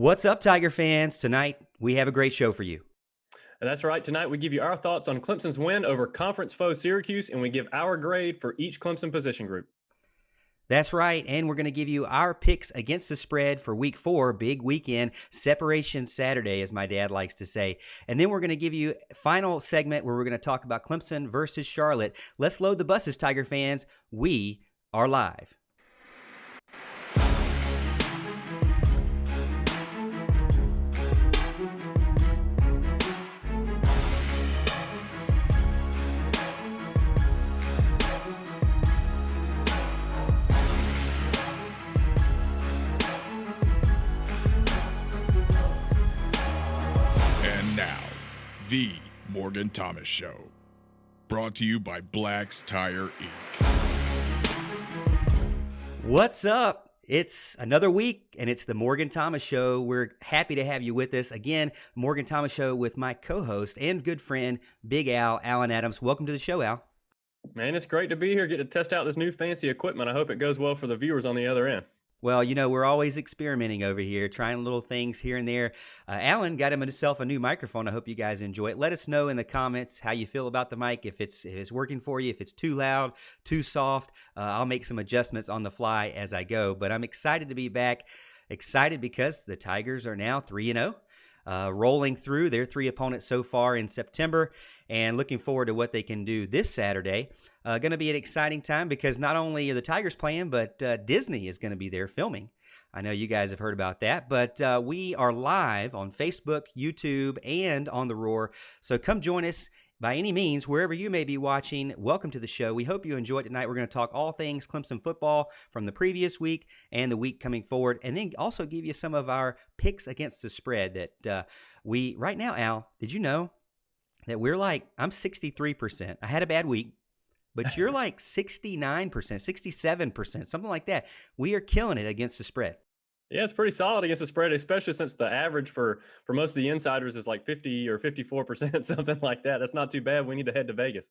What's up, Tiger fans? Tonight, we have a great show for you. And that's right. Tonight, we give you our thoughts on Clemson's win over conference foe Syracuse, and we give our grade for each Clemson position group. That's right, and we're going to give you our picks against the spread for Week 4, big weekend, Separation Saturday, as my dad likes to say. And then we're going to give you a final segment where we're going to talk about Clemson versus Charlotte. Let's load the buses, Tiger fans. We are live. The Morgan Thomas Show, brought to you by Black's Tire Inc. What's up? It's another week, and it's the Morgan Thomas Show. We're happy to have you with us. Again, Morgan Thomas Show with my co-host and good friend, Big Al, Alan Adams. Welcome to the show, Al. Man, it's great to be here, get to test out this new fancy equipment. I hope it goes well for the viewers on the other end. Well, you know, we're always experimenting over here, trying little things here and there. Alan got himself a new microphone. I hope you guys enjoy it. Let us know in the comments how you feel about the mic, if it's working for you, if it's too loud, too soft. I'll make some adjustments on the fly as I go. But I'm excited to be back. Excited because the Tigers are now 3-0. Rolling through their 3 opponents so far in September, and looking forward to what they can do this Saturday. Going to be an exciting time because not only are the Tigers playing, but Disney is going to be there filming. I know you guys have heard about that, but we are live on Facebook, YouTube, and on the Roar. So come join us by any means, wherever you may be watching. Welcome to the show. We hope you enjoy it tonight. We're going to talk all things Clemson football from the previous week and the week coming forward, and then also give you some of our picks against the spread that we, right now, Al, did you know that I'm 63%. I had a bad week, but you're like 69%, 67%, something like that. We are killing it against the spread. Yeah, it's pretty solid against the spread, especially since the average for most of the insiders is like 50 or 54%, something like that. That's not too bad. We need to head to Vegas.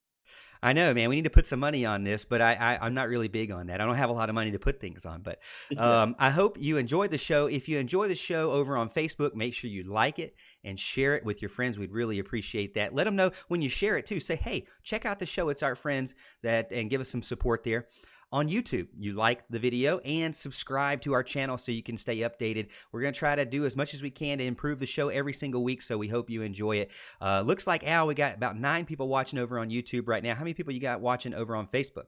I know, man. We need to put some money on this, but I'm not really big on that. I don't have a lot of money to put things on, but I hope you enjoyed the show. If you enjoy the show over on Facebook, make sure you like it and share it with your friends. We'd really appreciate that. Let them know when you share it too. Say, hey, check out the show. It's our friends and give us some support there. On YouTube, you like the video and subscribe to our channel so you can stay updated. We're going to try to do as much as we can to improve the show every single week, so we hope you enjoy it. Looks like, Al, we got about 9 people watching over on YouTube right now. How many people you got watching over on Facebook?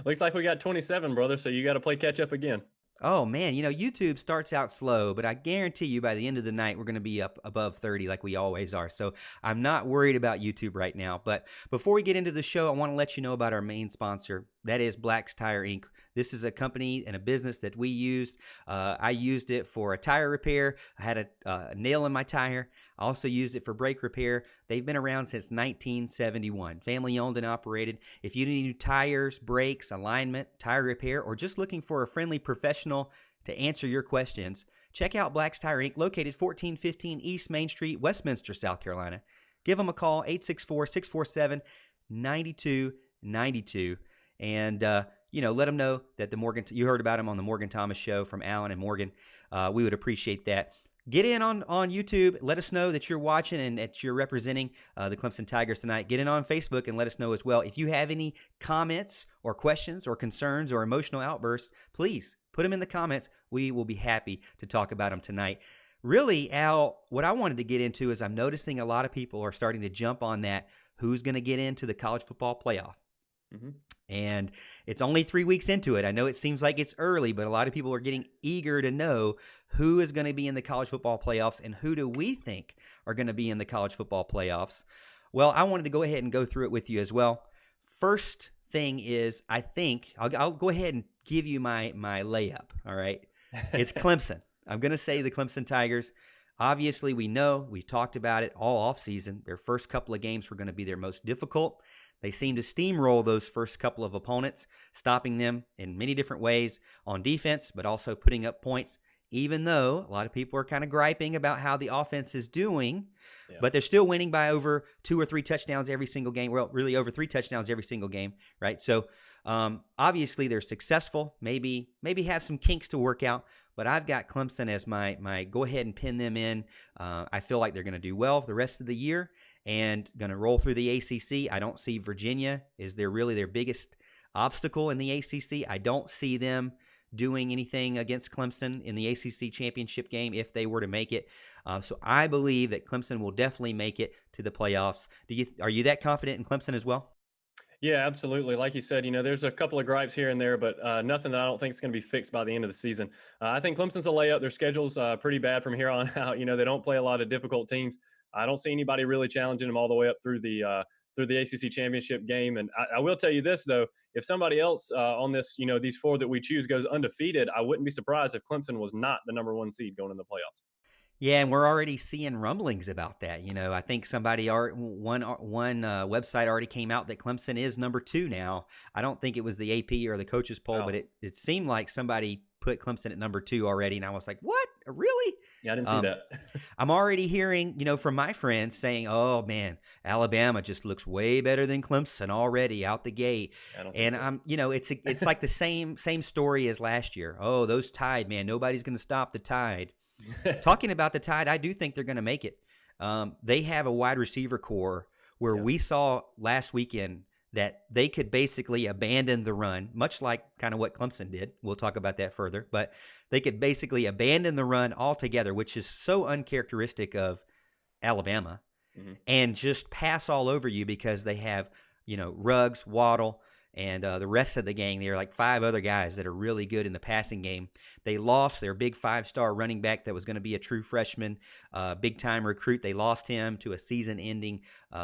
Looks like we got 27, brother, so you got to play catch up again. Oh, man, you know, YouTube starts out slow, but I guarantee you by the end of the night, we're going to be up above 30 like we always are. So I'm not worried about YouTube right now. But before we get into the show, I want to let you know about our main sponsor. That is Black's Tire Inc. This is a company and a business that we used. I used it for a tire repair. I had a nail in my tire. I also used it for brake repair. They've been around since 1971. Family owned and operated. If you need new tires, brakes, alignment, tire repair, or just looking for a friendly professional to answer your questions, check out Black's Tire Inc., located 1415 East Main Street, Westminster, South Carolina. Give them a call, 864-647-9292. And, let them know that you heard about them on the Morgan Thomas Show from Alan and Morgan. We would appreciate that. Get in on YouTube. Let us know that you're watching and that you're representing the Clemson Tigers tonight. Get in on Facebook and let us know as well. If you have any comments or questions or concerns or emotional outbursts, please put them in the comments. We will be happy to talk about them tonight. Really, Al, what I wanted to get into is I'm noticing a lot of people are starting to jump on that. Who's going to get into the college football playoff? Mm-hmm. And it's only 3 weeks into it. I know it seems like it's early, but a lot of people are getting eager to know who is going to be in the college football playoffs and who do we think are going to be in the college football playoffs. Well, I wanted to go ahead and go through it with you as well. First thing is, I think I'll go ahead and give you my layup. All right. It's Clemson. I'm going to say the Clemson Tigers. Obviously, we've talked about it all offseason. Their first couple of games were going to be their most difficult. They seem to steamroll those first couple of opponents, stopping them in many different ways on defense, but also putting up points, even though a lot of people are kind of griping about how the offense is doing, but they're still winning by over 2 or 3 touchdowns every single game. Well, really over 3 touchdowns every single game, right? So Obviously, they're successful. Maybe have some kinks to work out. But I've got Clemson as my go ahead and pin them in. I feel like they're going to do well for the rest of the year and going to roll through the ACC. I don't see Virginia is really their biggest obstacle in the ACC. I don't see them doing anything against Clemson in the ACC championship game if they were to make it. So I believe that Clemson will definitely make it to the playoffs. Are you that confident in Clemson as well? Yeah, absolutely. Like you said, there's a couple of gripes here and there, but nothing that I don't think is going to be fixed by the end of the season. I think Clemson's a layup. Their schedule's pretty bad from here on out. They don't play a lot of difficult teams. I don't see anybody really challenging them all the way up through the ACC championship game. And I will tell you this, though, if somebody else on this, these four that we choose goes undefeated, I wouldn't be surprised if Clemson was not the number one seed going in the playoffs. Yeah, and we're already seeing rumblings about that. I think one website already came out that Clemson is number 2 now. I don't think it was the AP or the coaches poll, but it seemed like somebody put Clemson at number 2 already, and I was like, what? Really? Yeah, I didn't see that. I'm already hearing, from my friends saying, oh, man, Alabama just looks way better than Clemson already out the gate. And so. It's like the same story as last year. Oh, those Tide, man, nobody's going to stop the Tide. Talking about the Tide, I do think they're going to make it. They have a wide receiver core where we saw last weekend that they could basically abandon the run, much like kind of what Clemson did. We'll talk about that further. But they could basically abandon the run altogether, which is so uncharacteristic of Alabama, and just pass all over you because they have, Ruggs, Waddle, and the rest of the gang. There are like 5 other guys that are really good in the passing game. They lost their big 5-star running back that was going to be a true freshman, big-time recruit. They lost him to a season-ending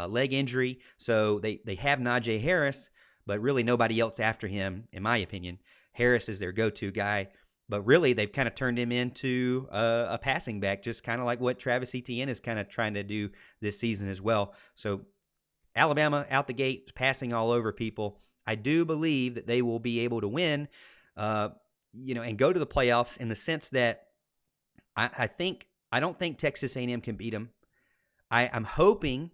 leg injury. So they have Najee Harris, but really nobody else after him, in my opinion. Harris is their go-to guy. But really, they've kind of turned him into a passing back, just kind of like what Travis Etienne is kind of trying to do this season as well. So Alabama out the gate, passing all over people. I do believe that they will be able to win, and go to the playoffs in the sense that I don't think Texas A&M can beat them. I'm hoping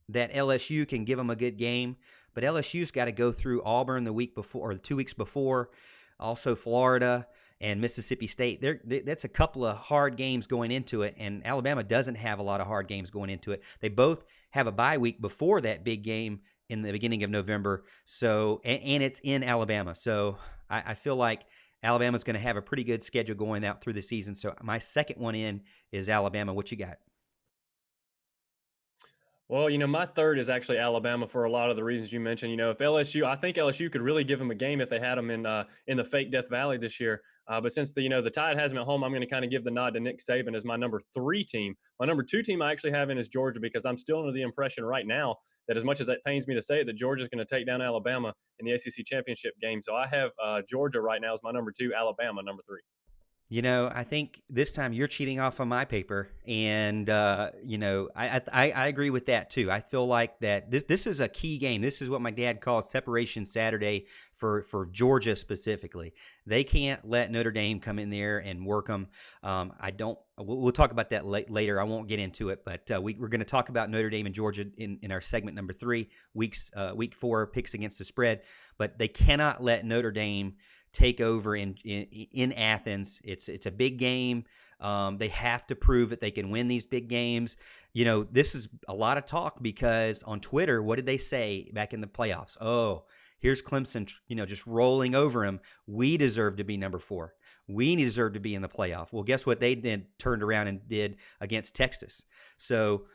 that LSU can give them a good game, but LSU's got to go through Auburn the week before or 2 weeks before, also Florida and Mississippi State. That's a couple of hard games going into it, and Alabama doesn't have a lot of hard games going into it. They both have a bye week before that big game in the beginning of November. So, and it's in Alabama. So I feel like Alabama's going to have a pretty good schedule going out through the season. So my second one in is Alabama. What you got? Well, my third is actually Alabama for a lot of the reasons you mentioned. If I think LSU could really give them a game if they had them in the fake Death Valley this year. But since the Tide has them at home, I'm going to kind of give the nod to Nick Saban as my number 3 team. My number 2 team I actually have in is Georgia, because I'm still under the impression right now that, as much as that pains me to say it, that Georgia's going to take down Alabama in the ACC championship game. So I have Georgia right now as my number 2, Alabama number 3. I think this time you're cheating off on my paper, and I agree with that too. I feel like that this is a key game. This is what my dad calls Separation Saturday for Georgia specifically. They can't let Notre Dame come in there and work them. We'll talk about that later. I won't get into it, but we're going to talk about Notre Dame and Georgia in our segment number 3, week 4 picks against the spread. But they cannot let Notre Dame take over in Athens. It's a big game. They have to prove that they can win these big games. This is a lot of talk because on Twitter, what did they say back in the playoffs? Oh, here's Clemson, just rolling over them. We deserve to be number 4. We deserve to be in the playoff. Well, guess what they then turned around and did against Texas. So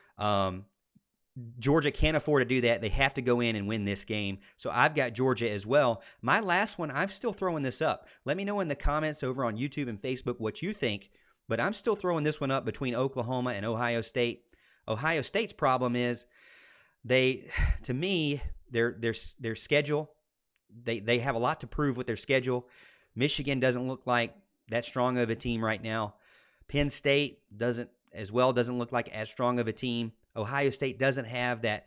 Georgia can't afford to do that. They have to go in and win this game. So I've got Georgia as well. My last one, I'm still throwing this up. Let me know in the comments over on YouTube and Facebook what you think, but I'm still throwing this one up between Oklahoma and Ohio State. Ohio State's problem is their schedule, they have a lot to prove with their schedule. Michigan doesn't look like that strong of a team right now. Penn State doesn't look like as strong of a team. Ohio State doesn't have that,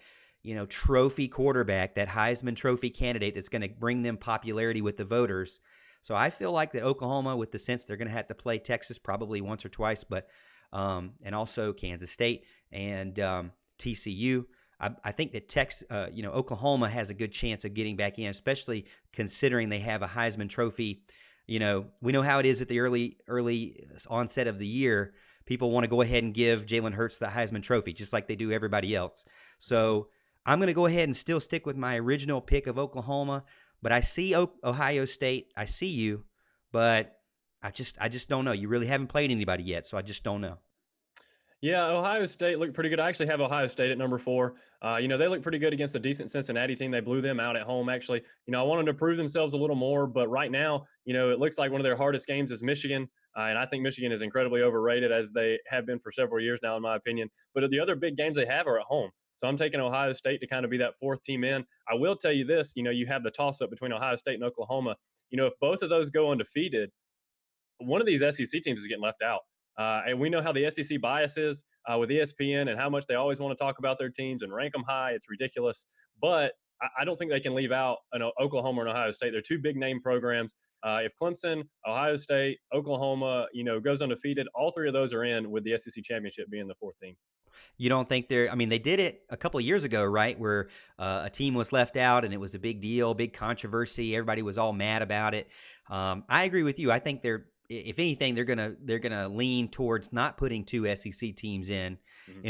trophy quarterback, that Heisman Trophy candidate that's going to bring them popularity with the voters. So I feel like that Oklahoma, with the sense they're going to have to play Texas probably once or twice, but and also Kansas State and TCU. I think that Oklahoma has a good chance of getting back in, especially considering they have a Heisman Trophy. We know how it is at the early onset of the year. People want to go ahead and give Jalen Hurts the Heisman Trophy, just like they do everybody else. So I'm going to go ahead and still stick with my original pick of Oklahoma, but I see Ohio State. I see you, but I just don't know. You really haven't played anybody yet, so I just don't know. Yeah, Ohio State looked pretty good. I actually have Ohio State at number 4. They look pretty good against a decent Cincinnati team. They blew them out at home, actually. I wanted to prove themselves a little more, but right now, it looks like one of their hardest games is Michigan. And I think Michigan is incredibly overrated, as they have been for several years now, in my opinion. But the other big games they have are at home. So I'm taking Ohio State to kind of be that 4th team in. I will tell you this, you have the toss-up between Ohio State and Oklahoma. If both of those go undefeated, one of these SEC teams is getting left out. And we know how the SEC bias is with ESPN and how much they always want to talk about their teams and rank them high. It's ridiculous. But I don't think they can leave out Oklahoma and Ohio State. They're 2 big name programs. If Clemson, Ohio State, Oklahoma, goes undefeated, all 3 of those are in, with the SEC championship being the 4th team. You don't think they did it a couple of years ago, right? Where a team was left out and it was a big deal, big controversy. Everybody was all mad about it. I agree with you. I think if anything, they're gonna lean towards not putting 2 SEC teams in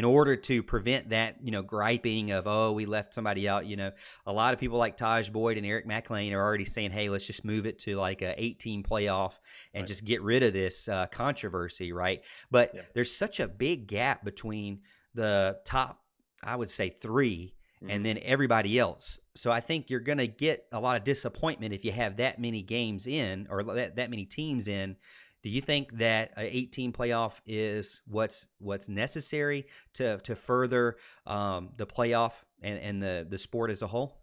order to prevent that, griping of, we left somebody out. A lot of people like Taj Boyd and Eric McLean are already saying, hey, let's just move it to like a 18 playoff and just get rid of this controversy, right? But there's such a big gap between the top, I would say 3, and then everybody else. So I think you're going to get a lot of disappointment if you have that many games in, or that many teams in. Do you think that an 18 playoff is what's necessary to further the playoff and the sport as a whole?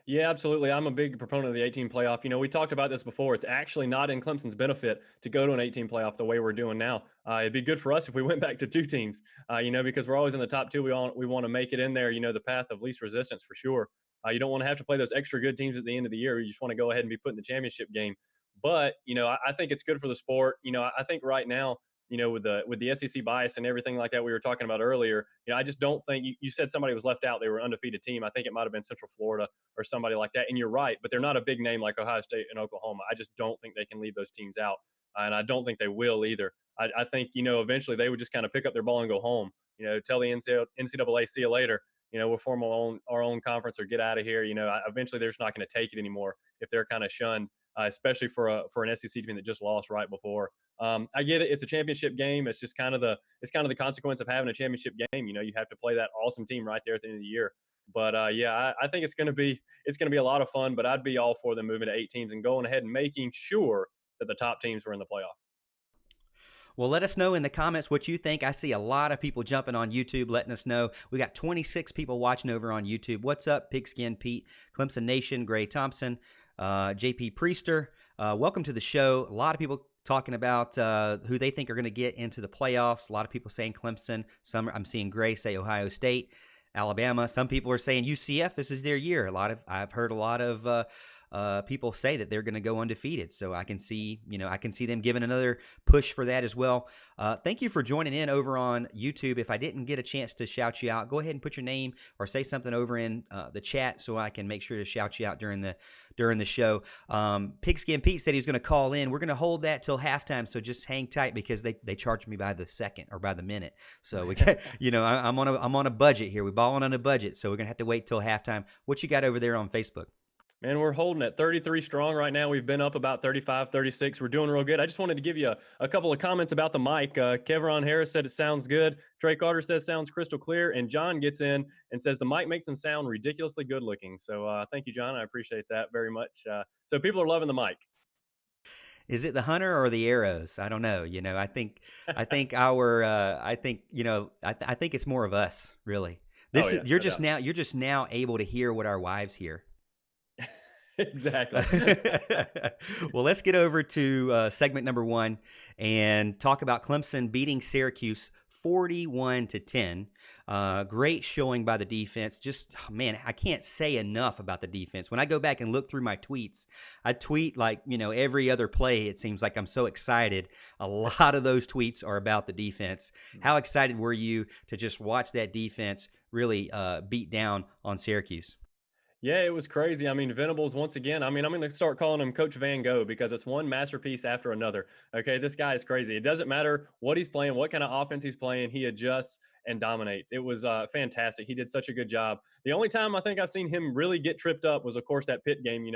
Yeah, absolutely. I'm a big proponent of the 18 playoff. We talked about this before. It's actually not in Clemson's benefit to go to an 18 playoff the way we're doing now. It'd be good for us if we went back to 2 teams, because we're always in the top 2. We want to make it in there, the path of least resistance for sure. You don't want to have to play those extra good teams at the end of the year. You just want to go ahead and be put in the championship game. But, I think it's good for the sport. I think right now, with the SEC bias and everything like that we were talking about earlier, I just don't think you said somebody was left out. They were an undefeated team. I think it might have been Central Florida or somebody like that. And you're right, but they're not a big name like Ohio State and Oklahoma. I just don't think they can leave those teams out. And I don't think they will either. I think, eventually they would just kind of pick up their ball and go home, tell the NCAA, see you later. We'll form our own conference or get out of here. Eventually they're just not going to take it anymore if they're kind of shunned, especially for an SEC team that just lost right before. I get it. It's a championship game. It's just kind of the consequence of having a championship game. You have to play that awesome team right there at the end of the year. But I think it's going to be a lot of fun. But I'd be all for them moving to 8 teams and going ahead and making sure that the top teams were in the playoff. Well, let us know in the comments what you think. I see a lot of people jumping on YouTube letting us know. We got 26 people watching over on YouTube. What's up, Pigskin Pete, Clemson Nation, Gray Thompson, JP Priester. Welcome to the show. A lot of people talking about who they think are going to get into the playoffs. A lot of people saying Clemson. Some I'm seeing Gray say Ohio State, Alabama. Some people are saying UCF. This is their year. I've heard a lot of people say that they're going to go undefeated. So I can see them giving another push for that as well. Thank you for joining in over on YouTube. If I didn't get a chance to shout you out, go ahead and put your name or say something over in the chat so I can make sure to shout you out during the show. Pigskin Pete said he was going to call in. We're going to hold that till halftime, so just hang tight because they charge me by the second or by the minute. So we got, I'm on a budget here. We're balling on a budget, so we're going to have to wait till halftime. What you got over there on Facebook? Man, we're holding at 33 strong right now. We've been up about 35, 36. We're doing real good. I just wanted to give you a couple of comments about the mic. Kevron Harris said it sounds good. Trey Carter says sounds crystal clear. And John gets in and says the mic makes them sound ridiculously good looking. So thank you, John. I appreciate that very much. So people are loving the mic. Is it the Hunter or the Arrows? I don't know. I think it's more of us, really. You're just now able to hear what our wives hear. Exactly. Well, let's get over to segment number 1 and talk about Clemson beating Syracuse 41-10. Great showing by the defense. I can't say enough about the defense. When I go back and look through my tweets, I tweet like, every other play. It seems like I'm so excited. A lot of those tweets are about the defense. How excited were you to just watch that defense really beat down on Syracuse. Yeah, it was crazy. I mean, Venables, once again, I mean, I'm going to start calling him Coach Van Gogh because it's one masterpiece after another. Okay, this guy is crazy. It doesn't matter what he's playing, what kind of offense he's playing, he adjusts and dominates. It was fantastic. He did such a good job. The only time I think I've seen him really get tripped up was, of course, that Pitt game,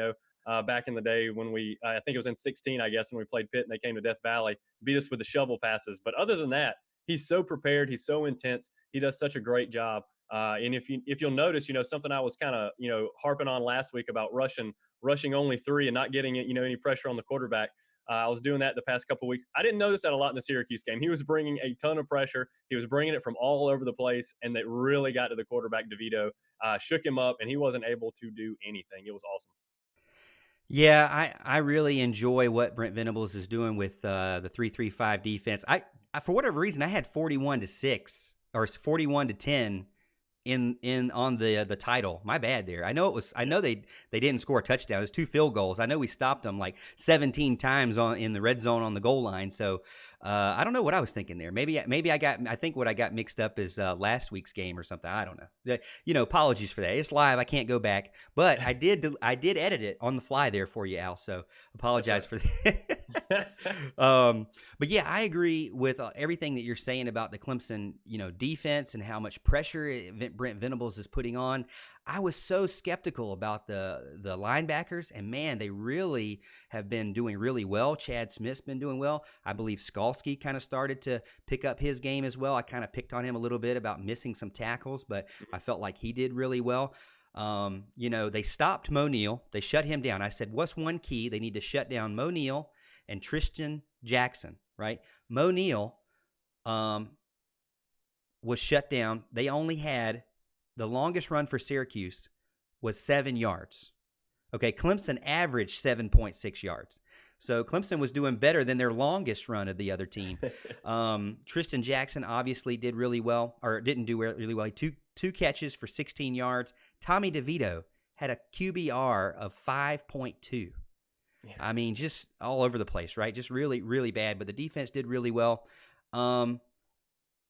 back in the day when I think it was in 16, I guess, when we played Pitt and they came to Death Valley, beat us with the shovel passes. But other than that, he's so prepared. He's so intense. He does such a great job. And if you'll notice, something I was kind of harping on last week about rushing only three and not getting any pressure on the quarterback. I was doing that the past couple of weeks. I didn't notice that a lot in the Syracuse game. He was bringing a ton of pressure. He was bringing it from all over the place, and that really got to the quarterback, DeVito, shook him up, and he wasn't able to do anything. It was awesome. Yeah, I really enjoy what Brent Venables is doing with the 3-3-5 defense. I for whatever reason I had 41-6 or 41-10 in on the title. My bad there. I know they didn't score a touchdown. It was 2 field goals. I know we stopped them like 17 times in the red zone on the goal line. So I don't know what I was thinking there. Maybe I think what I got mixed up is last week's game or something. I don't know. Apologies for that. It's live. I can't go back. But I did edit it on the fly there for you, Al. So apologize for that. But yeah, I agree with everything that you're saying about the Clemson, defense and how much pressure Brent Venables is putting on. I was so skeptical about the linebackers, and man, they really have been doing really well. Chad Smith's been doing well. I believe Skalski kind of started to pick up his game as well. I kind of picked on him a little bit about missing some tackles, but I felt like he did really well. They stopped Mo Neal. They shut him down. I said, what's one key? They need to shut down Mo Neal and Tristan Jackson, right? Mo Neal was shut down. They only had the longest run for Syracuse was 7 yards. Okay, Clemson averaged 7.6 yards. So Clemson was doing better than their longest run of the other team. Tristan Jackson obviously did really well, or didn't do really well. Two catches for 16 yards. Tommy DeVito had a QBR of 5.2. Yeah. I mean, just all over the place, right? Just really, really bad. But the defense did really well. Now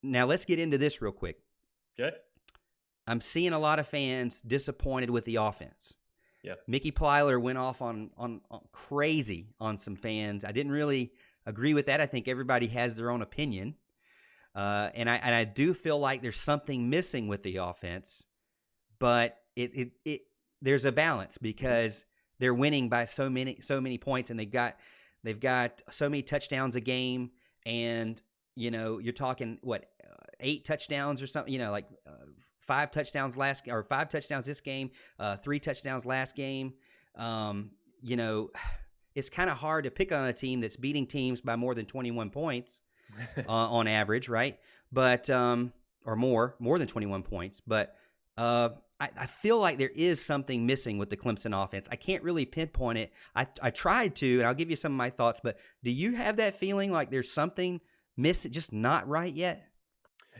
let's get into this real quick. Okay. I'm seeing a lot of fans disappointed with the offense. Yeah. Mickey Plyler went off on crazy on some fans. I didn't really agree with that. I think everybody has their own opinion. And I do feel like there's something missing with the offense, but there's a balance because they're winning by so many points, and they've got so many touchdowns a game, and you're talking 8 touchdowns or something, 5 touchdowns or 5 touchdowns this game, 3 touchdowns last game. It's kind of hard to pick on a team that's beating teams by more than 21 points on average, right? But or more than 21 points. But I feel like there is something missing with the Clemson offense. I can't really pinpoint it. I tried to, and I'll give you some of my thoughts. But do you have that feeling like there's something missing, just not right yet?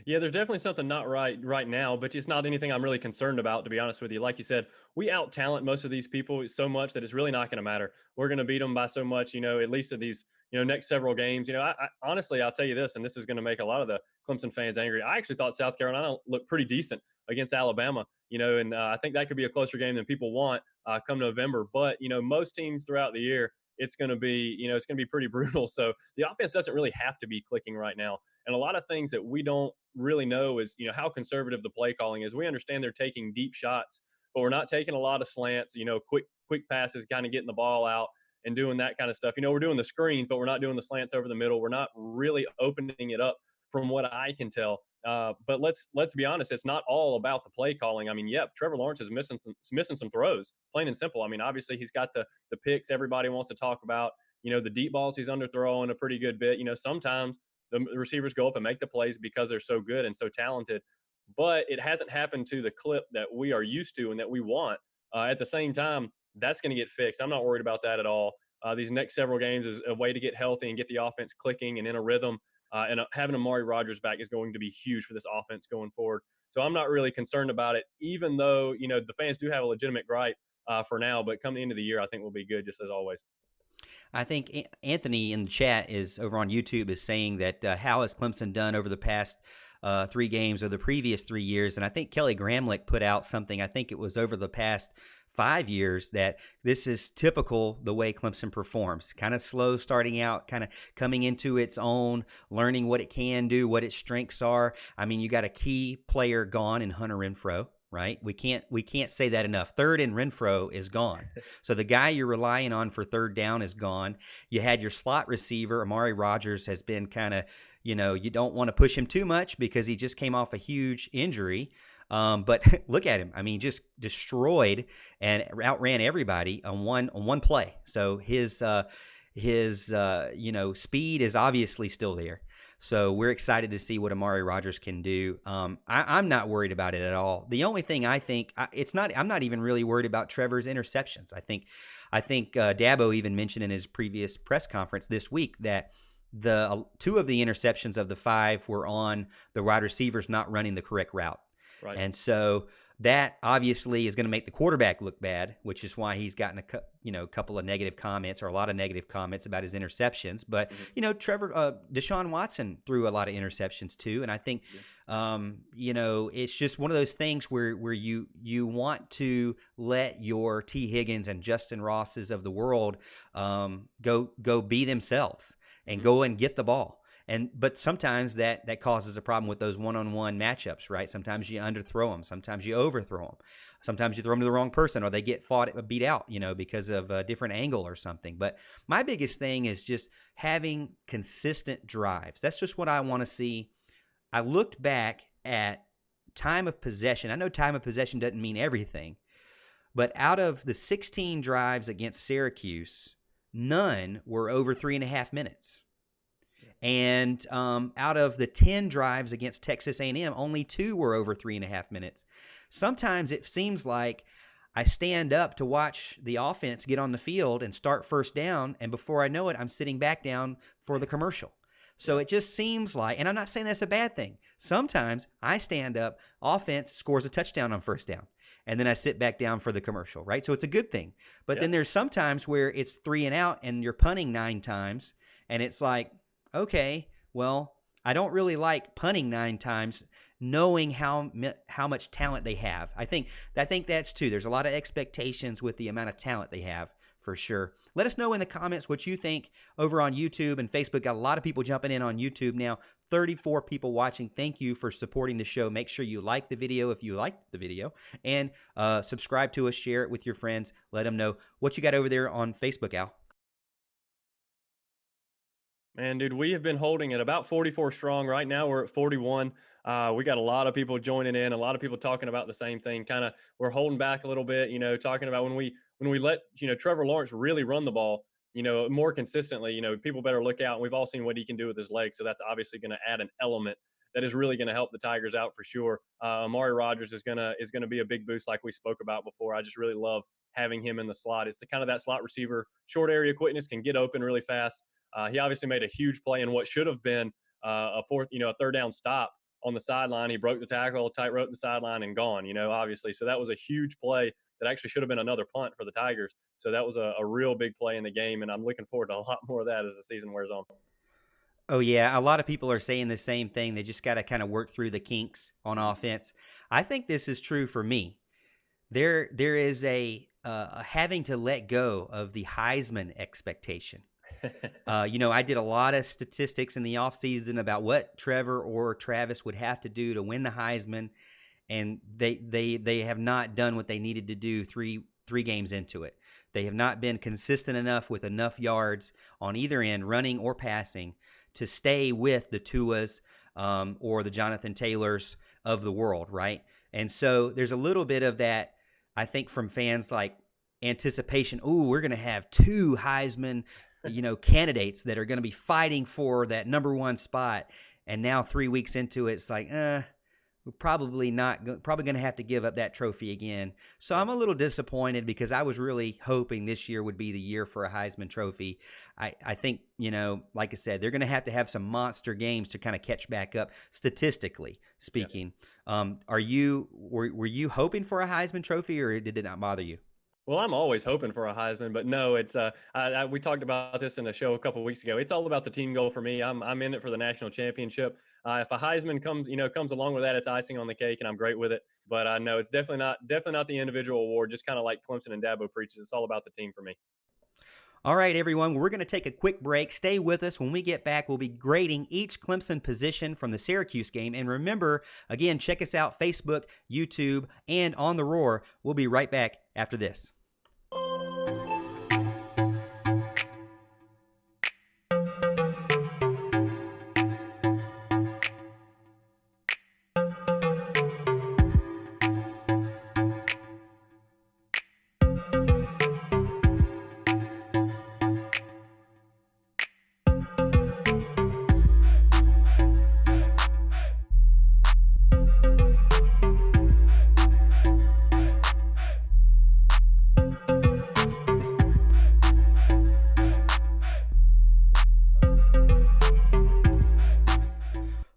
Yeah, there's definitely something not right now, but it's not anything I'm really concerned about, to be honest with you. Like you said, we out-talent most of these people so much that it's really not going to matter. We're going to beat them by so much, at least of these, next several games. I honestly, I'll tell you this, and this is going to make a lot of the Clemson fans angry. I actually thought South Carolina looked pretty decent against Alabama, and I think that could be a closer game than people want come November. But, most teams throughout the year, it's going to be, it's going to be pretty brutal. So the offense doesn't really have to be clicking right now. And a lot of things that we don't really know is, how conservative the play calling is. We understand they're taking deep shots, but we're not taking a lot of slants, quick passes, kind of getting the ball out and doing that kind of stuff. We're doing the screens, but we're not doing the slants over the middle. We're not really opening it up from what I can tell. But let's be honest, it's not all about the play calling. I mean, Trevor Lawrence is missing some throws, plain and simple. I mean, obviously he's got the picks everybody wants to talk about. The deep balls he's underthrowing a pretty good bit. Sometimes the receivers go up and make the plays because they're so good and so talented. But it hasn't happened to the clip that we are used to and that we want. At the same time, that's going to get fixed. I'm not worried about that at all. These next several games is a way to get healthy and get the offense clicking and in a rhythm. And having Amari Rodgers back is going to be huge for this offense going forward. So I'm not really concerned about it, even though, the fans do have a legitimate gripe for now. But come the end of the year, I think we'll be good, just as always. I think Anthony in the chat over on YouTube is saying that how has Clemson done over the past 3 games of the previous 3 years. And I think Kelly Gramlich put out something, I think it was over the past 5 years, that this is typical the way Clemson performs. Kind of slow starting out, kind of coming into its own, learning what it can do, what its strengths are. I mean, you got a key player gone in Hunter Renfrow, right? We can't say that enough. Third and Renfrow is gone. So the guy you're relying on for third down is gone. You had your slot receiver, Amari Rogers, has been kind of, you don't want to push him too much because he just came off a huge injury. But look at him. I mean, just destroyed and outran everybody on one play. So his speed is obviously still there. So we're excited to see what Amari Rogers can do. I'm not worried about it at all. The only thing I think I'm not even really worried about Trevor's interceptions. I think Dabo even mentioned in his previous press conference this week that the 2 of the interceptions of the 5 were on the wide receivers not running the correct route. Right. And so that obviously is going to make the quarterback look bad, which is why he's gotten a couple of negative comments, or a lot of negative comments about his interceptions. But Deshaun Watson threw a lot of interceptions too, and I think it's just one of those things where you want to let your T. Higgins and Justin Rosses of the world go be themselves and go and get the ball. But sometimes that causes a problem with those one-on-one matchups, right? Sometimes you underthrow them. Sometimes you overthrow them. Sometimes you throw them to the wrong person, or they get beat out, because of a different angle or something. But my biggest thing is just having consistent drives. That's just what I want to see. I looked back at time of possession. I know time of possession doesn't mean everything, but out of the 16 drives against Syracuse, none were over 3.5 minutes. And out of the 10 drives against Texas A&M, only 2 were over 3.5 minutes. Sometimes it seems like I stand up to watch the offense get on the field and start first down, and before I know it, I'm sitting back down for the commercial. So it just seems like, and I'm not saying that's a bad thing. Sometimes I stand up, offense scores a touchdown on first down, and then I sit back down for the commercial, right? So it's a good thing. But then there's sometimes where it's 3 and out and you're punting 9 times, and it's like, okay, well, I don't really like punting 9 times, knowing how much talent they have. I think that's too. There's a lot of expectations with the amount of talent they have, for sure. Let us know in the comments what you think over on YouTube and Facebook. Got a lot of people jumping in on YouTube now. 34 people watching. Thank you for supporting the show. Make sure you like the video if you like the video, and subscribe to us. Share it with your friends. Let them know what you got over there on Facebook, Al. Man, dude, we have been holding at about 44 strong. Right now, we're at 41. We got a lot of people joining in, a lot of people talking about the same thing. Kind of, we're holding back a little bit, talking about when we let, Trevor Lawrence really run the ball, more consistently, people better look out. And we've all seen what he can do with his legs. So that's obviously going to add an element that is really going to help the Tigers out for sure. Amari Rogers is going to be a big boost like we spoke about before. I just really love having him in the slot. It's the kind of that slot receiver, short area quickness, can get open really fast. He obviously made a huge play in what should have been a third down stop on the sideline. He broke the tackle, tightrope the sideline, and gone, obviously. So that was a huge play that actually should have been another punt for the Tigers. So that was a real big play in the game, and I'm looking forward to a lot more of that as the season wears on. Oh, yeah. A lot of people are saying the same thing. They just got to kind of work through the kinks on offense. I think this is true for me. There is a having to let go of the Heisman expectation. I did a lot of statistics in the offseason about what Trevor or Travis would have to do to win the Heisman, and they have not done what they needed to do three games into it. They have not been consistent enough with enough yards on either end, running or passing, to stay with the Tuas or the Jonathan Taylors of the world, right? And so there's a little bit of that, I think, from fans, like anticipation. Ooh, we're going to have 2 Heisman candidates that are going to be fighting for that number 1 spot. And now 3 weeks into it, it's like, we're probably going to have to give up that trophy again. So I'm a little disappointed because I was really hoping this year would be the year for a Heisman Trophy. I think, like I said, they're going to have some monster games to kind of catch back up, statistically speaking. Yeah. Were you hoping for a Heisman Trophy, or did it not bother you? Well, I'm always hoping for a Heisman, but no, it's we talked about this in a show a couple of weeks ago. It's all about the team goal for me. I'm in it for the national championship. If a Heisman comes along with that, it's icing on the cake, and I'm great with it. But no, it's definitely not the individual award. Just kind of like Clemson and Dabo preaches, it's all about the team for me. All right, everyone, we're going to take a quick break. Stay with us. When we get back, we'll be grading each Clemson position from the Syracuse game. And remember, again, check us out, Facebook, YouTube, and on the Roar. We'll be right back after this.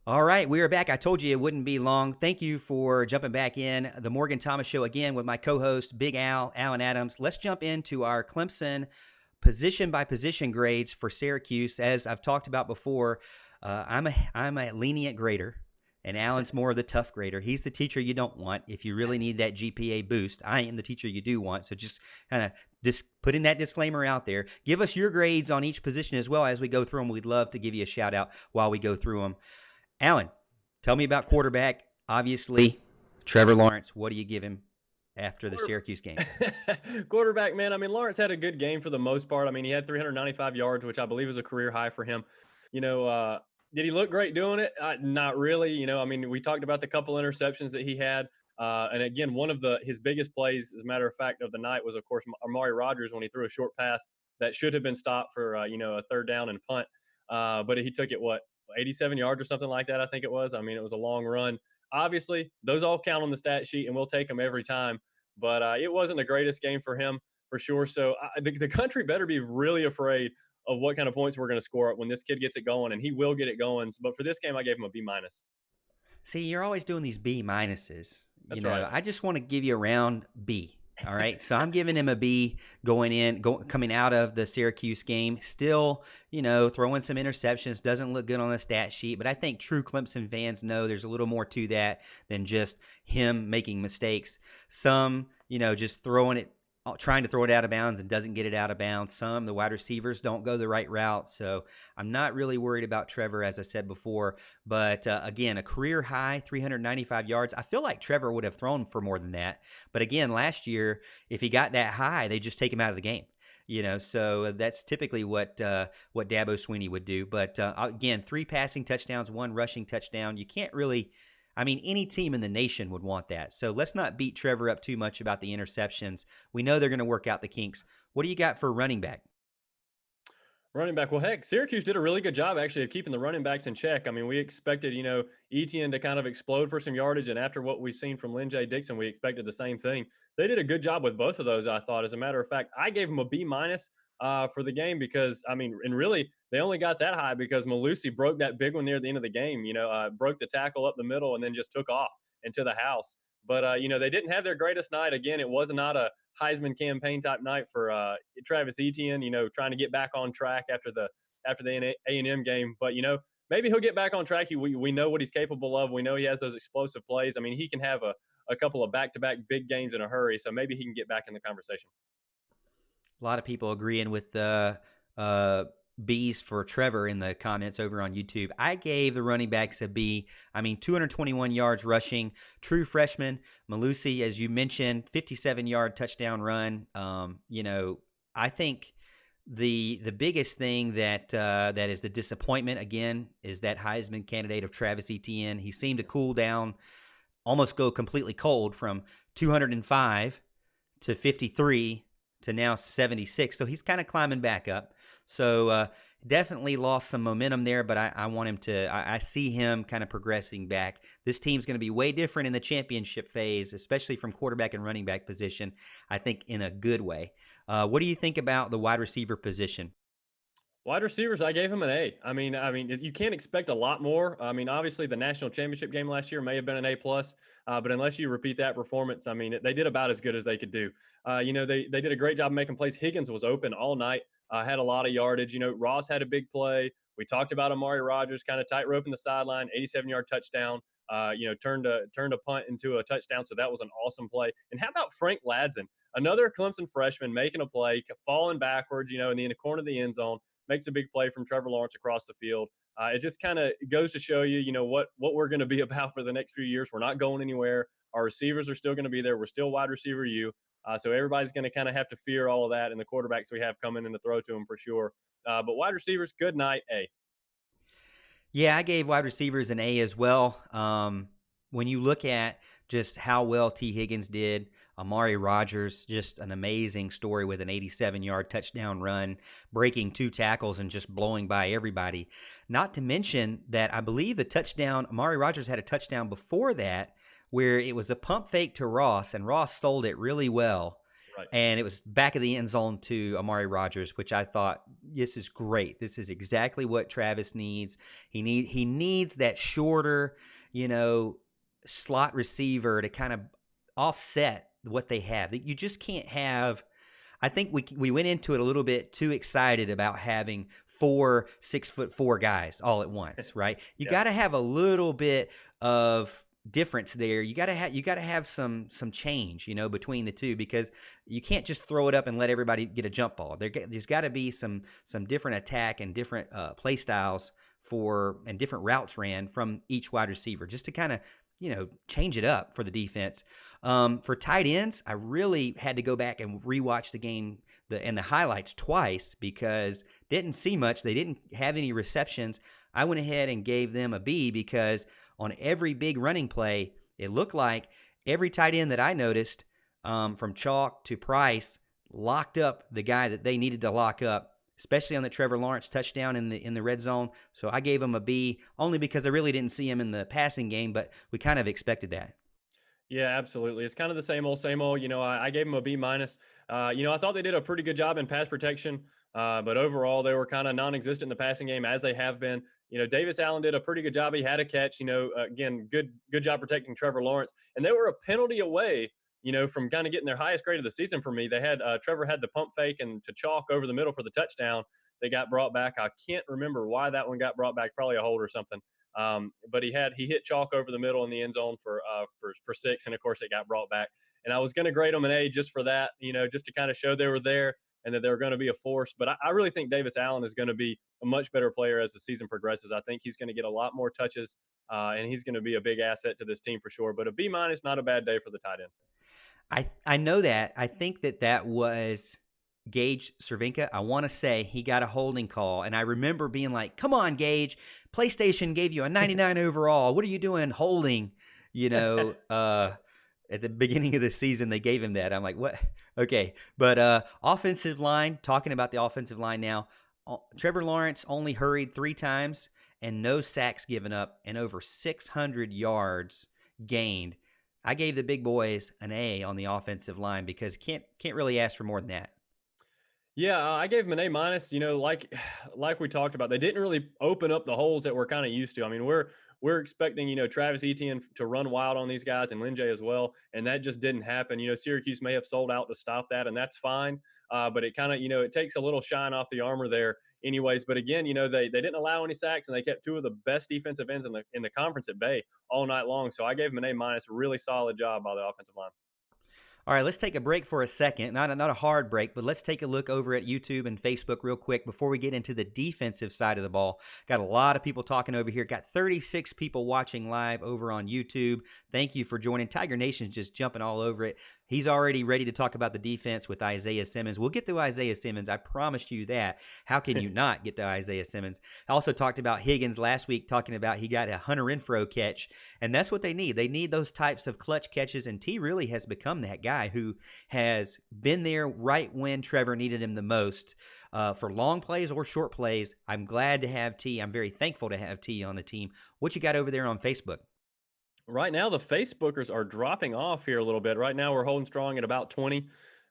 All right, we are back. I told you it wouldn't be long. Thank you for jumping back in. The Morgan Thomas Show again with my co-host, Big Al, Alan Adams. Let's jump into our Clemson position-by-position grades for Syracuse. As I've talked about before, I'm a lenient grader, and Alan's more of the tough grader. He's the teacher you don't want if you really need that GPA boost. I am the teacher you do want, so just kind of putting that disclaimer out there. Give us your grades on each position as well as we go through them. We'd love to give you a shout-out while we go through them. Alan, tell me about quarterback. Obviously, Trevor Lawrence. What do you give him after the Syracuse game? Quarterback, man. I mean, Lawrence had a good game for the most part. I mean, he had 395 yards, which I believe is a career high for him. Did he look great doing it? Not really. I mean, we talked about the couple interceptions that he had. And again, one of his biggest plays, as a matter of fact, of the night was, of course, Amari Rogers when he threw a short pass that should have been stopped for, a third down and punt. But he took it, 87 yards or something like that, I think it was. I mean, it was a long run. Obviously, those all count on the stat sheet, and we'll take them every time. But it wasn't the greatest game for him, for sure. So the country better be really afraid of what kind of points we're going to score when this kid gets it going, and he will get it going. But for this game, I gave him a B-. See, you're always doing these B minuses. That's right. I just want to give you a round B. All right, so I'm giving him a B coming out of the Syracuse game. Still, throwing some interceptions, doesn't look good on the stat sheet, but I think true Clemson fans know there's a little more to that than just him making mistakes. Some, just trying to throw it out of bounds and doesn't get it out of bounds. Some, the wide receivers don't go the right route. So I'm not really worried about Trevor, as I said before. But again, a career high, 395 yards. I feel like Trevor would have thrown for more than that. But again, last year, if he got that high, they just take him out of the game. So that's typically what Dabo Swinney would do. But again, 3 passing touchdowns, 1 rushing touchdown. You can't really... any team in the nation would want that. So let's not beat Trevor up too much about the interceptions. We know they're going to work out the kinks. What do you got for running back? Running back. Well, heck, Syracuse did a really good job, actually, of keeping the running backs in check. I mean, we expected, Etienne to kind of explode for some yardage. And after what we've seen from Lynn J. Dixon, we expected the same thing. They did a good job with both of those, I thought. As a matter of fact, I gave them a B- for the game because, and really, they only got that high because Malusi broke that big one near the end of the game, broke the tackle up the middle and then just took off into the house. But, they didn't have their greatest night. Again, it was not a Heisman campaign type night for Travis Etienne, trying to get back on track after the A&M game. But, maybe he'll get back on track. We know what he's capable of. We know he has those explosive plays. I mean, he can have a couple of back-to-back big games in a hurry. So maybe he can get back in the conversation. A lot of people agreeing with the B's for Trevor in the comments over on YouTube. I gave the running backs a B. 221 yards rushing, true freshman. Malusi, as you mentioned, 57-yard touchdown run. I think the biggest thing that is the disappointment, again, is that Heisman candidate of Travis Etienne. He seemed to cool down, almost go completely cold from 205 to 53 to now 76. So he's kind of climbing back up. So definitely lost some momentum there, but I want him to, I see him kind of progressing back. This team's going to be way different in the championship phase, especially from quarterback and running back position, I think in a good way. What do you think about the wide receiver position? Wide receivers, I gave him an A. I mean, you can't expect a lot more. I mean, obviously, the national championship game last year may have been an A plus, but unless you repeat that performance, I mean, they did about as good as they could do. They did a great job making plays. Higgins was open all night, had a lot of yardage. Ross had a big play. We talked about Amari Rogers kind of tight roping the sideline, 87-yard touchdown. Turned a punt into a touchdown. So that was an awesome play. And how about Frank Ladson, another Clemson freshman making a play, falling backwards, in the corner of the end zone, makes a big play from Trevor Lawrence across the field. It just kind of goes to show you, what we're going to be about for the next few years. We're not going anywhere. Our receivers are still going to be there. We're still wide receiver U. So everybody's going to kind of have to fear all of that, and the quarterbacks we have coming in to throw to them for sure. But wide receivers, good night, A. Yeah, I gave wide receivers an A as well. When you look at just how well T. Higgins did, Amari Rogers, just an amazing story with an 87-yard touchdown run, breaking 2 tackles and just blowing by everybody. Not to mention that I believe the touchdown, Amari Rogers had a touchdown before that where it was a pump fake to Ross, and Ross sold it really well. Right. And it was back of the end zone to Amari Rogers, which I thought, this is great. This is exactly what Travis needs. He needs that shorter, slot receiver to kind of offset what they have. You just can't have. I think we went into it a little bit too excited about having 4 6'4" guys all at once, right? You got to have a little bit of difference there. You got to have some change, between the two, because you can't just throw it up and let everybody get a jump ball. There's got to be some different attack and different play styles and different routes ran from each wide receiver, just to kind of change it up for the defense. For tight ends, I really had to go back and rewatch the game and the highlights twice because didn't see much. They didn't have any receptions. I went ahead and gave them a B because on every big running play, it looked like every tight end that I noticed, from Chalk to Price, locked up the guy that they needed to lock up, especially on the Trevor Lawrence touchdown in the red zone. So I gave him a B only because I really didn't see him in the passing game, but we kind of expected that. Yeah, absolutely. It's kind of the same old, same old. I gave them a B minus. I thought they did a pretty good job in pass protection, but overall they were kind of non-existent in the passing game, as they have been. Davis Allen did a pretty good job. He had a catch. Again, good job protecting Trevor Lawrence, and they were a penalty away. From kind of getting their highest grade of the season for me. They had Trevor had the pump fake and to Chalk over the middle for the touchdown. They got brought back. I can't remember why that one got brought back. Probably a hold or something. But he hit Chalk over the middle in the end zone for 6, and of course it got brought back. And I was going to grade them an A just for that, just to kind of show they were there and that they were going to be a force. But I really think Davis Allen is going to be a much better player as the season progresses. I think he's going to get a lot more touches, and he's going to be a big asset to this team for sure. But a B minus, not a bad day for the tight ends. I know that. I think that was Gage Cervenka. I want to say he got a holding call, and I remember being like, come on, Gage. PlayStation gave you a 99 overall. What are you doing holding? At the beginning of the season, they gave him that. I'm like, what? Okay. But offensive line, talking about the offensive line now, Trevor Lawrence only hurried 3 times and no sacks given up and over 600 yards gained. I gave the big boys an A on the offensive line because can't really ask for more than that. Yeah, I gave them an A minus. Like we talked about, they didn't really open up the holes that we're kind of used to. I mean, we're expecting Travis Etienne to run wild on these guys and Lin J as well, and that just didn't happen. Syracuse may have sold out to stop that, and that's fine. But it kind of it takes a little shine off the armor there, anyways. But again, they didn't allow any sacks, and they kept 2 of the best defensive ends in the conference at bay all night long. So I gave them an A minus. Really solid job by the offensive line. All right, let's take a break for a second. Not a hard break, but let's take a look over at YouTube and Facebook real quick before we get into the defensive side of the ball. Got a lot of people talking over here. Got 36 people watching live over on YouTube. Thank you for joining. Tiger Nation's just jumping all over it. He's already ready to talk about the defense with Isaiah Simmons. We'll get to Isaiah Simmons. I promised you that. How can you not get to Isaiah Simmons? I also talked about Higgins last week, talking about he got a Hunter Renfrow catch, and that's what they need. They need those types of clutch catches, and T really has become that guy who has been there right when Trevor needed him the most. For long plays or short plays, I'm glad to have T. I'm very thankful to have T on the team. What you got over there on Facebook? Right now, the Facebookers are dropping off here a little bit. Right now, we're holding strong at about 20.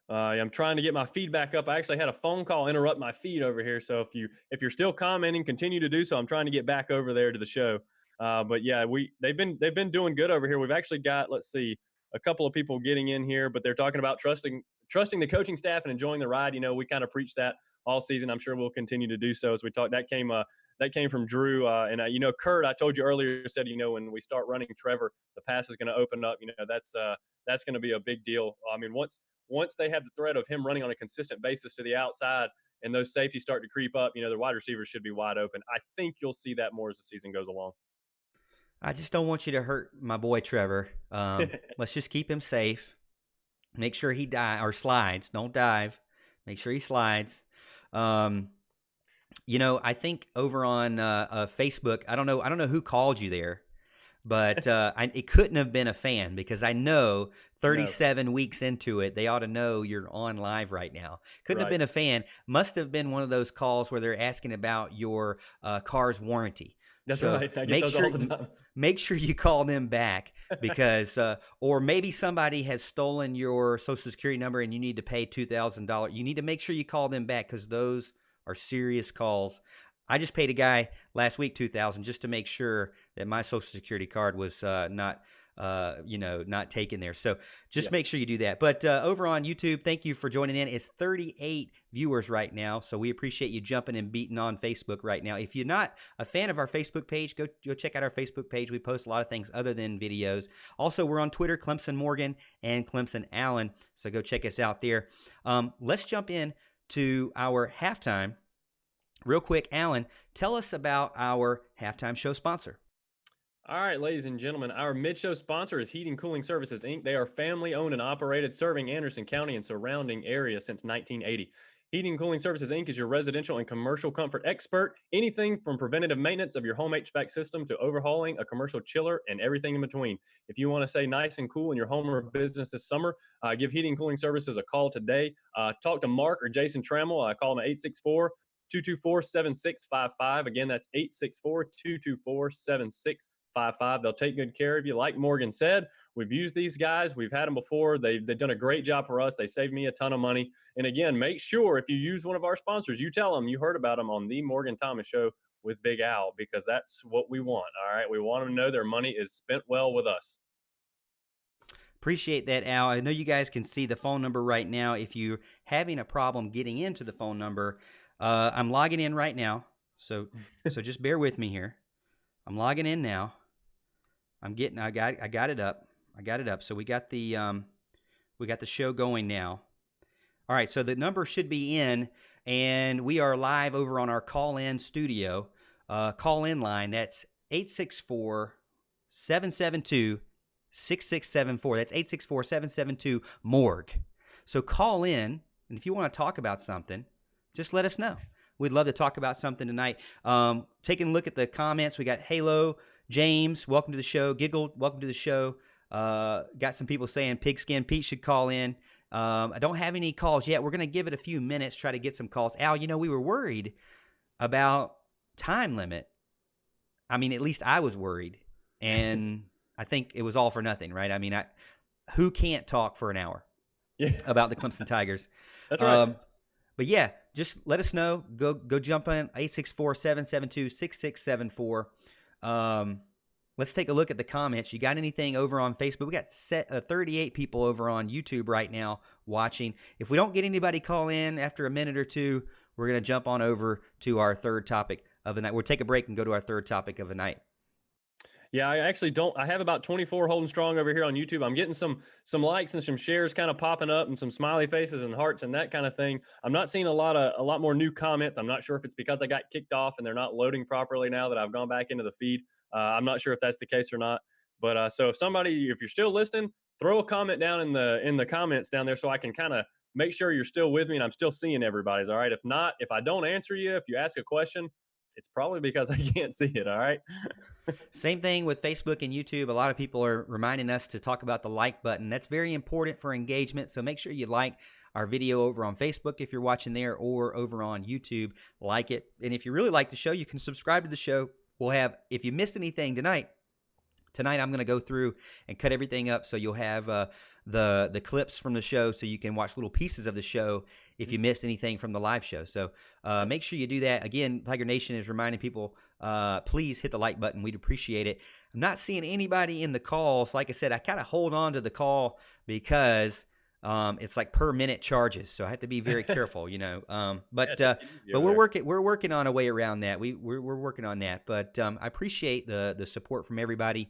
I'm trying to get my feedback up. I actually had a phone call interrupt my feed over here. So if you're still commenting, continue to do so. I'm trying to get back over there to the show. But yeah, they've been doing good over here. We've actually got, let's see, a couple of people getting in here, but they're talking about trusting the coaching staff and enjoying the ride. We kind of preach that all season. I'm sure we'll continue to do so as we talk. That came from Drew. And Kurt, I told you earlier, said, when we start running Trevor, the pass is going to open up. That's going to be a big deal. I mean, once they have the threat of him running on a consistent basis to the outside and those safeties start to creep up, the wide receivers should be wide open. I think you'll see that more as the season goes along. I just don't want you to hurt my boy Trevor. Let's just keep him safe. Make sure he slides. Don't dive. Make sure he slides. I think over on Facebook, I don't know who called you there, but it couldn't have been a fan, because I know 37 weeks into it, they ought to know you're on live right now. Couldn't have been a fan. Must have been one of those calls where they're asking about your car's warranty. That's right. I get those all the time. Make sure you call them back, because, or maybe somebody has stolen your Social Security number and you need to pay $2,000. You need to make sure you call them back, because those are serious calls. I just paid a guy last week $2,000 just to make sure that my Social Security card was not taken there. So just make sure you do that. But over on YouTube, thank you for joining in. It's 38 viewers right now, so we appreciate you jumping and beating on Facebook right now. If you're not a fan of our Facebook page, go check out our Facebook page. We post a lot of things other than videos. Also, we're on Twitter, Clemson Morgan and Clemson Allen, so go check us out there. Let's jump in to our halftime. Real quick, Alan, tell us about our halftime show sponsor. All right, ladies and gentlemen, our mid-show sponsor is Heating Cooling Services, Inc. They are family-owned and operated, serving Anderson County and surrounding areas since 1980. Heating Cooling Services, Inc. is your residential and commercial comfort expert. Anything from preventative maintenance of your home HVAC system to overhauling a commercial chiller and everything in between. If you want to stay nice and cool in your home or business this summer, give Heating Cooling Services a call today. Talk to Mark or Jason Trammell. Call them at 864-224-7655. Again, that's 864-224-7655. They'll take good care of you. Like Morgan said, we've used these guys. We've had them before. They've done a great job for us. They saved me a ton of money. And again, make sure if you use one of our sponsors, you tell them you heard about them on the Morgan Thomas Show with Big Al, because that's what we want. All right. We want them to know their money is spent well with us. Appreciate that, Al. I know you guys can see the phone number right now. If you're having a problem getting into the phone number, I'm logging in right now. So just bear with me here. I'm logging in now. I got it up. So we got the show going now. All right, so the number should be in, and we are live over on our call-in studio. Call-in line, that's 864-772-6674. That's 864-772-MORG. So call in, and if you want to talk about something, just let us know. We'd love to talk about something tonight. Taking a look at the comments, we got Halo, James, welcome to the show. Giggled, welcome to the show. Got some people saying Pigskin Pete should call in. I don't have any calls yet. We're going to give it a few minutes, try to get some calls. Al, we were worried about time limit. I mean, at least I was worried. And I think it was all for nothing, right? I mean, who can't talk for an hour about the Clemson Tigers? That's right. But yeah, just let us know. Go jump in, 864-772-6674. Let's take a look at the comments. You got anything over on Facebook? We got 38 people over on YouTube right now watching. If we don't get anybody call in after a minute or two, we're going to jump on over to our third topic of the night. We'll take a break and go to our third topic of the night. Yeah, I actually don't. I have about 24 holding strong over here on YouTube. I'm getting some likes and some shares kind of popping up and some smiley faces and hearts and that kind of thing. I'm not seeing a lot more new comments. I'm not sure if it's because I got kicked off and they're not loading properly now that I've gone back into the feed. I'm not sure if that's the case or not. But so if you're still listening, throw a comment down in the comments down there so I can kind of make sure you're still with me and I'm still seeing everybody's. All right. If not, if I don't answer you, if you ask a question, it's probably because I can't see it, all right? Same thing with Facebook and YouTube. A lot of people are reminding us to talk about the like button. That's very important for engagement, so make sure you like our video over on Facebook if you're watching there, or over on YouTube. Like it. And if you really like the show, you can subscribe to the show. We'll have, if you missed anything tonight, Tonight I'm going to go through and cut everything up so you'll have the clips from the show so you can watch little pieces of the show if you missed anything from the live show. So make sure you do that. Again, Tiger Nation is reminding people, please hit the like button. We'd appreciate it. I'm not seeing anybody in the calls. Like I said, I kind of hold on to the call because it's like per minute charges, so I have to be very careful, But we're working on a way around that. We're working on that. But I appreciate the support from everybody.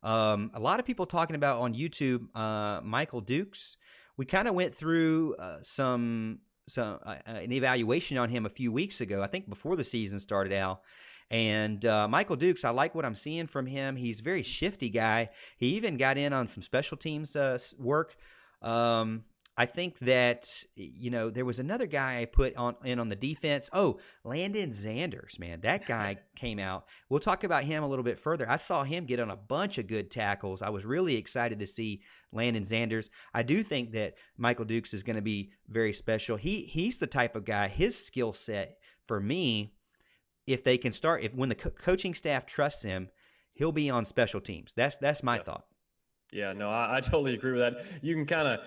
A lot of people talking about on YouTube, Michael Dukes. We kind of went through an evaluation on him a few weeks ago. I think before the season started, Al. And Michael Dukes, I like what I'm seeing from him. He's a very shifty guy. He even got in on some special teams work. I think that, there was another guy I put in on the defense. Oh, Landon Zanders, man. That guy came out. We'll talk about him a little bit further. I saw him get on a bunch of good tackles. I was really excited to see Landon Zanders. I do think that Michael Dukes is going to be very special. He's the type of guy, his skill set for me, if they can when the coaching staff trusts him, he'll be on special teams. That's my thought. Yeah, no, I totally agree with that. You can kind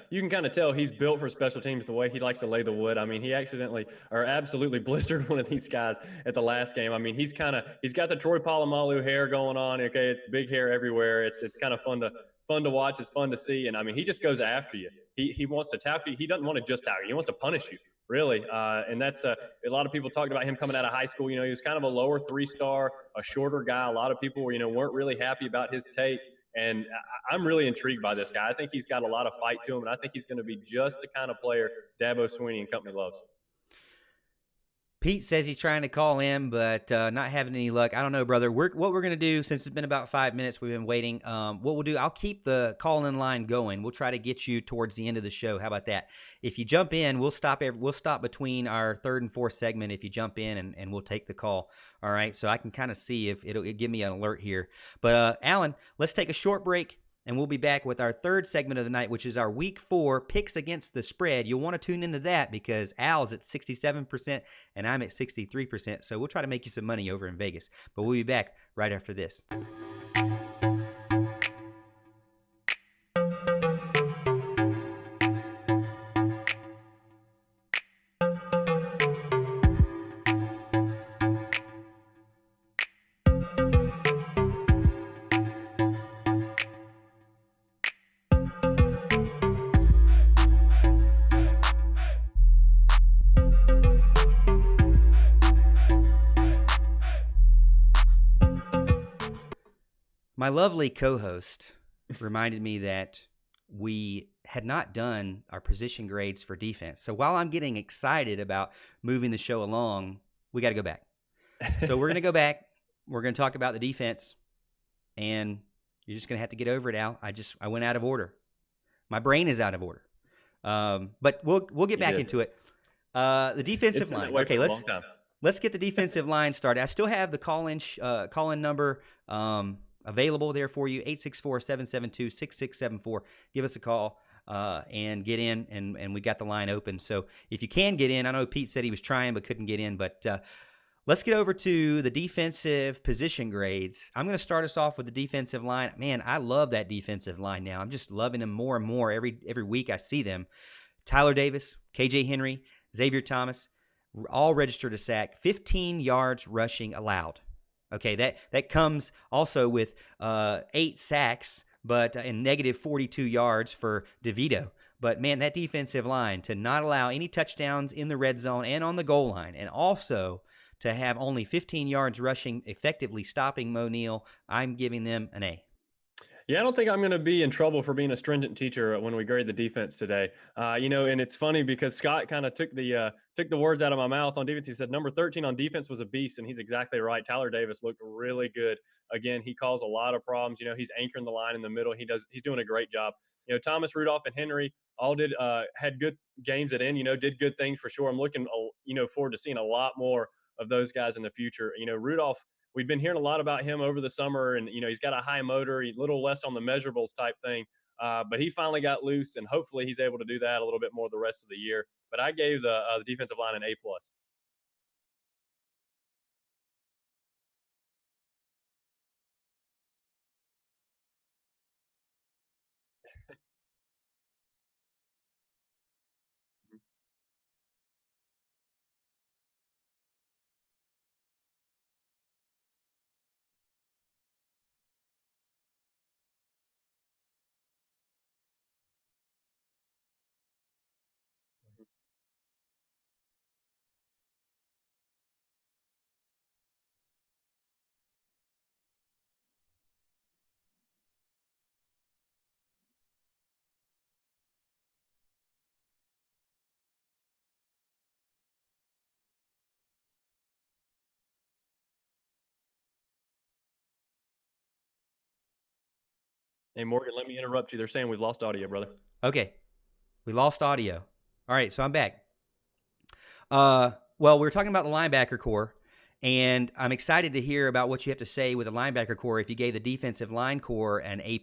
of tell he's built for special teams the way he likes to lay the wood. I mean, he absolutely blistered one of these guys at the last game. I mean, he's got the Troy Polamalu hair going on. Okay, it's big hair everywhere. It's kind of fun to watch. It's fun to see, and I mean, he just goes after you. He wants to tackle you. He doesn't want to just tackle you. He wants to punish you. Really, and that's a lot of people talked about him coming out of high school. He was kind of a lower 3-star, a shorter guy. A lot of people, weren't really happy about his take. And I'm really intrigued by this guy. I think he's got a lot of fight to him, and I think he's going to be just the kind of player Dabo Swinney and company loves. Pete says he's trying to call in, but not having any luck. I don't know, brother. What we're going to do, since it's been about 5 minutes, we've been waiting. What we'll do, I'll keep the call-in line going. We'll try to get you towards the end of the show. How about that? If you jump in, we'll stop between our third and fourth segment if you jump in, and we'll take the call. All right, so I can kind of see if it'll give me an alert here. But, Alan, let's take a short break. And we'll be back with our third segment of the night, which is our Week 4 picks against the spread. You'll want to tune into that because Al's at 67% and I'm at 63%. So we'll try to make you some money over in Vegas. But we'll be back right after this. My lovely co-host reminded me that we had not done our position grades for defense. So while I'm getting excited about moving the show along, we got to go back. So we're going to go back. We're going to talk about the defense, and you're just going to have to get over it, Al. I went out of order. My brain is out of order. But we'll get back into it. The defensive line. Okay, let's get the defensive line started. I still have the call-in number available there for you, 864-772-6674. Give us a call and get in, and we got the line open. So if you can get in, I know Pete said he was trying but couldn't get in, but let's get over to the defensive position grades. I'm going to start us off with the defensive line. Man, I love that defensive line now. I'm just loving them more and more every week I see them. Tyler Davis, KJ Henry, Xavier Thomas, all registered a sack, 15 yards rushing allowed. Okay, that comes also with 8 sacks, but and negative 42 yards for DeVito. But, man, that defensive line to not allow any touchdowns in the red zone and on the goal line, and also to have only 15 yards rushing, effectively stopping Mo Neal, I'm giving them an A. Yeah, I don't think I'm going to be in trouble for being a stringent teacher when we grade the defense today. And it's funny because Scott kind of took the words out of my mouth on defense. He said number 13 on defense was a beast, and he's exactly right. Tyler Davis looked really good. Again, he caused a lot of problems. He's anchoring the line in the middle. He's doing a great job. Thomas, Rudolph, and Henry all had good games at end. Did good things for sure. I'm looking forward to seeing a lot more of those guys in the future. Rudolph, we've been hearing a lot about him over the summer, and he's got a high motor, a little less on the measurables type thing, but he finally got loose, and hopefully he's able to do that a little bit more the rest of the year. But I gave the defensive line an A+. Hey, Morgan, let me interrupt you. They're saying we've lost audio, brother. Okay, we lost audio. All right, so I'm back. Well, we were talking about the linebacker core, and I'm excited to hear about what you have to say with the linebacker core if you gave the defensive line core an A+.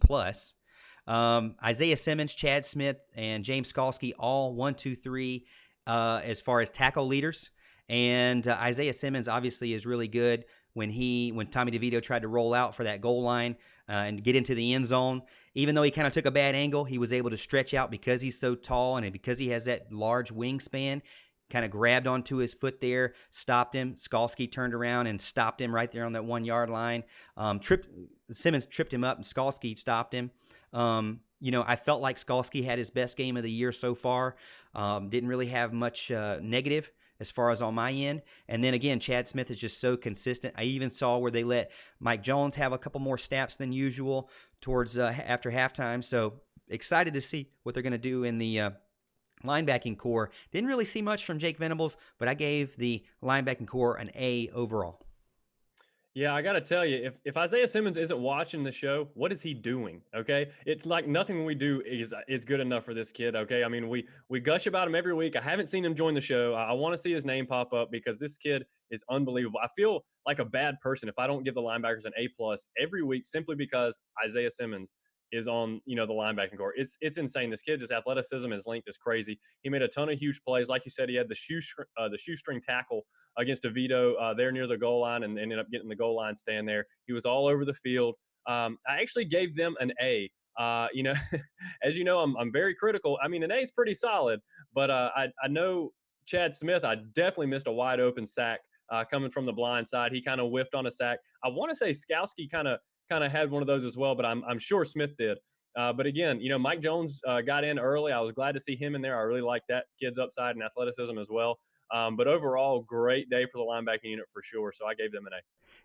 Isaiah Simmons, Chad Smith, and James Skalski all 1, 2, 3 as far as tackle leaders. And Isaiah Simmons obviously is really good when Tommy DeVito tried to roll out for that goal line and get into the end zone. Even though he kind of took a bad angle, he was able to stretch out because he's so tall and because he has that large wingspan. Kind of grabbed onto his foot there, stopped him. Skalski turned around and stopped him right there on that 1 yard line. Simmons tripped him up and Skalski stopped him. I felt like Skalski had his best game of the year so far. Didn't really have much negative as far as on my end. And then again, Chad Smith is just so consistent. I even saw where they let Mike Jones have a couple more snaps than usual towards after halftime. So excited to see what they're going to do in the linebacking core. Didn't really see much from Jake Venables, but I gave the linebacking core an A overall. Yeah, I got to tell you, if Isaiah Simmons isn't watching the show, what is he doing? Okay. It's like nothing we do is good enough for this kid. Okay. I mean, we gush about him every week. I haven't seen him join the show. I want to see his name pop up because this kid is unbelievable. I feel like a bad person if I don't give the linebackers an A+ every week simply because Isaiah Simmons is on, the linebacking core. It's insane. This kid, his athleticism, his length is crazy. He made a ton of huge plays. Like you said, he had the shoestring tackle against DeVito there near the goal line and ended up getting the goal line stand there. He was all over the field. I actually gave them an A. As you know, I'm very critical. I mean, an A is pretty solid, but I know Chad Smith, I definitely missed a wide open sack coming from the blind side. He kind of whiffed on a sack. I want to say Skalski kind of had one of those as well, but I'm sure Smith did. But again, Mike Jones got in early. I was glad to see him in there. I really like that kid's upside and athleticism as well. But overall, great day for the linebacking unit for sure. So I gave them an A.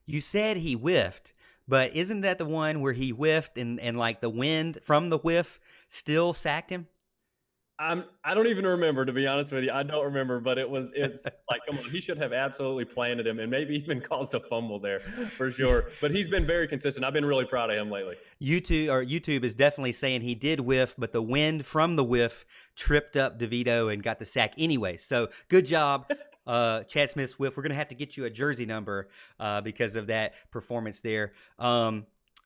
You said he whiffed, but isn't that the one where he whiffed and like the wind from the whiff still sacked him? I don't even remember, to be honest with you. I don't remember, but it's like, come on, he should have absolutely planted him and maybe even caused a fumble there for sure. But he's been very consistent. I've been really proud of him lately. YouTube is definitely saying he did whiff, but the wind from the whiff tripped up DeVito and got the sack anyway. So good job, Chad Smith's whiff. We're going to have to get you a jersey number because of that performance there.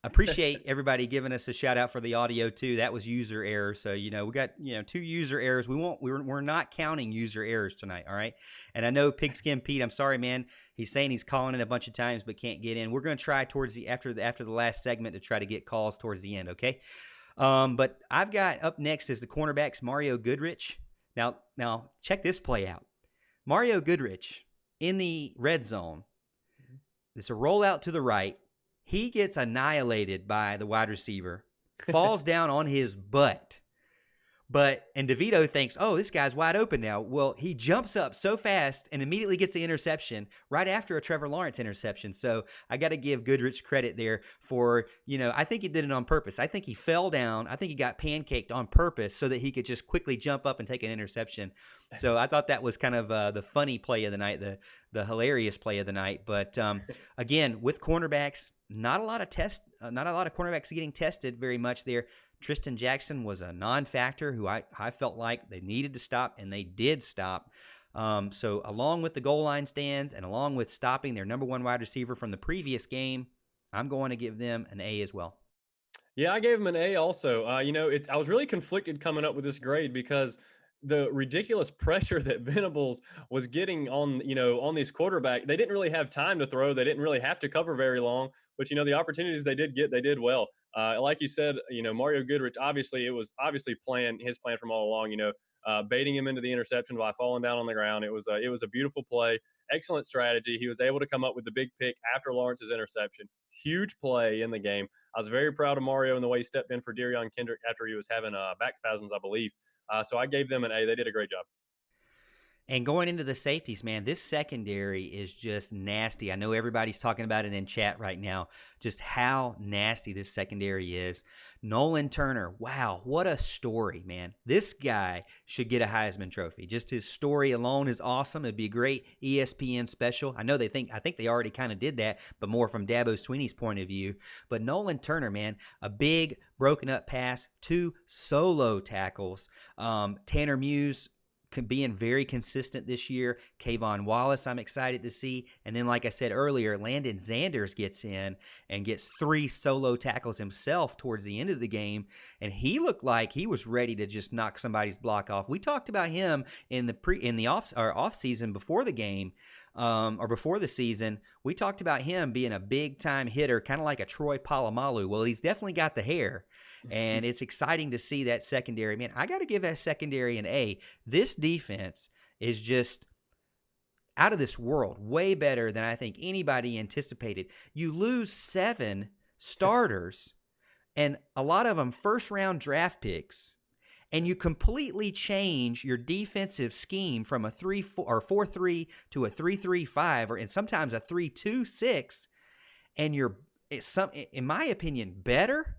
Appreciate everybody giving us a shout out for the audio too. That was user error. So, we got, 2 user errors. We're not counting user errors tonight. All right. And I know Pigskin Pete, I'm sorry, man. He's saying he's calling in a bunch of times, but can't get in. We're going to try towards after the last segment to try to get calls towards the end. Okay. But I've got up next is the cornerbacks, Mario Goodrich. Now check this play out. Mario Goodrich in the red zone. It's a rollout to the right. He gets annihilated by the wide receiver, falls down on his butt. And DeVito thinks, oh, this guy's wide open now. Well, he jumps up so fast and immediately gets the interception right after a Trevor Lawrence interception. So I got to give Goodrich credit there for, I think he did it on purpose. I think he fell down. I think he got pancaked on purpose so that he could just quickly jump up and take an interception. So I thought that was kind of the funny play of the night, the hilarious play of the night. But again, with cornerbacks, not a lot of cornerbacks getting tested very much there. Tristan Jackson was a non-factor who I felt like they needed to stop, and they did stop. So along with the goal line stands and along with stopping their number 1 wide receiver from the previous game, I'm going to give them an A as well. Yeah, I gave them an A also. I was really conflicted coming up with this grade because the ridiculous pressure that Venables was getting on these quarterback, they didn't really have time to throw. They didn't really have to cover very long, but the opportunities they did get, they did well. Like you said, Mario Goodrich, obviously his plan from all along, baiting him into the interception by falling down on the ground. It was a beautiful play, excellent strategy. He was able to come up with the big pick after Lawrence's interception. Huge play in the game. I was very proud of Mario and the way he stepped in for Darion Kendrick after he was having back spasms, I believe. So I gave them an A. They did a great job. And going into the safeties, man, this secondary is just nasty. I know everybody's talking about it in chat right now, just how nasty this secondary is. Nolan Turner, wow, what a story, man. This guy should get a Heisman Trophy. Just his story alone is awesome. It'd be a great ESPN special. I think they already kind of did that, but more from Dabo Swinney's point of view. But Nolan Turner, man, a big broken up pass, 2 solo tackles. Tanner Muse being very consistent this year. Kayvon Wallace, I'm excited to see. And then, like I said earlier, Landon Zanders gets in and gets 3 solo tackles himself towards the end of the game. And he looked like he was ready to just knock somebody's block off. We talked about him in the off season before the game. Or before the season, we talked about him being a big-time hitter, kind of like a Troy Polamalu. Well, he's definitely got the hair, and it's exciting to see that secondary. Man, I got to give that secondary an A. This defense is just out of this world, way better than I think anybody anticipated. You lose 7 starters, and a lot of them first-round draft picks, and you completely change your defensive scheme from a 4-3 to a 3-3-5, and sometimes a 3-2-6, and in my opinion, better.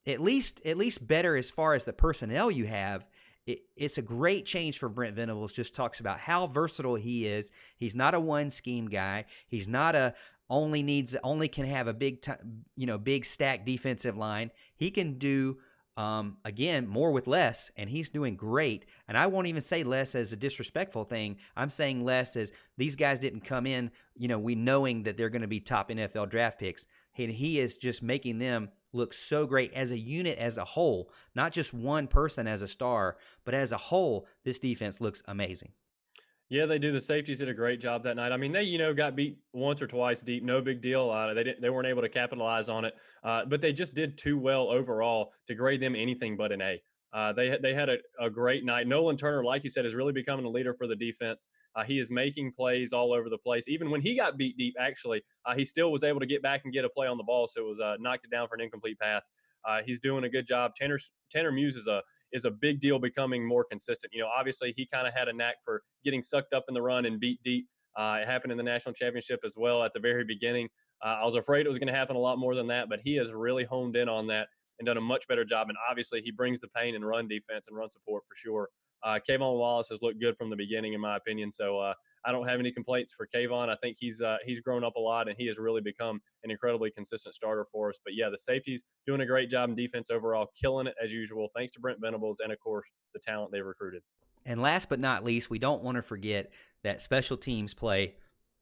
At least better as far as the personnel you have. It's a great change for Brent Venables. Just talks about how versatile he is. He's not a one scheme guy. He's not only can have a big stack defensive line. He can do again, more with less, and he's doing great. And I won't even say less as a disrespectful thing. I'm saying less as these guys didn't come in, we knowing that they're going to be top NFL draft picks. And he is just making them look so great as a unit, as a whole, not just one person as a star, but as a whole, this defense looks amazing. Yeah, they do. The safeties did a great job that night. I mean, they, got beat once or twice deep. No big deal. They weren't able to capitalize on it, but they just did too well overall to grade them anything but an A. They had a great night. Nolan Turner, like you said, is really becoming a leader for the defense. He is making plays all over the place. Even when he got beat deep, actually, he still was able to get back and get a play on the ball. So it was knocked it down for an incomplete pass. He's doing a good job. Tanner Muse is a big deal, becoming more consistent. Obviously he kind of had a knack for getting sucked up in the run and beat deep. It happened in the national championship as well at the very beginning. I was afraid it was going to happen a lot more than that, but he has really honed in on that and done a much better job. And obviously he brings the pain in run defense and run support for sure. Kayvon Wallace has looked good from the beginning, in my opinion. So I don't have any complaints for Kayvon. I think he's grown up a lot, and he has really become an incredibly consistent starter for us. But yeah, the safeties doing a great job in defense overall, killing it as usual, thanks to Brent Venables and, of course, the talent they recruited. And last but not least, we don't want to forget that special teams play.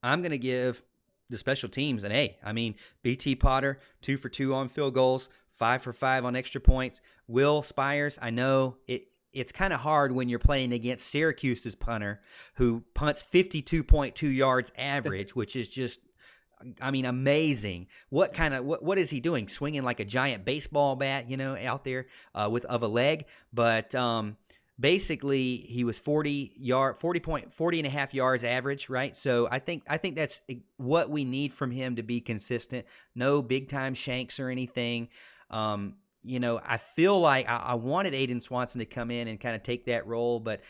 I'm going to give the special teams an A. I mean, BT Potter, 2 for 2 on field goals, 5 for 5 on extra points. Will Spires, I know it's kind of hard when you're playing against Syracuse's punter, who punts 52.2 yards average, which is just, amazing. What is he doing? Swinging like a giant baseball bat, out there of a leg. But basically, he was 40 and a half yards average, right? So I think that's what we need from him to be consistent. No big time shanks or anything. I feel like I wanted Aiden Swanson to come in and kind of take that role, but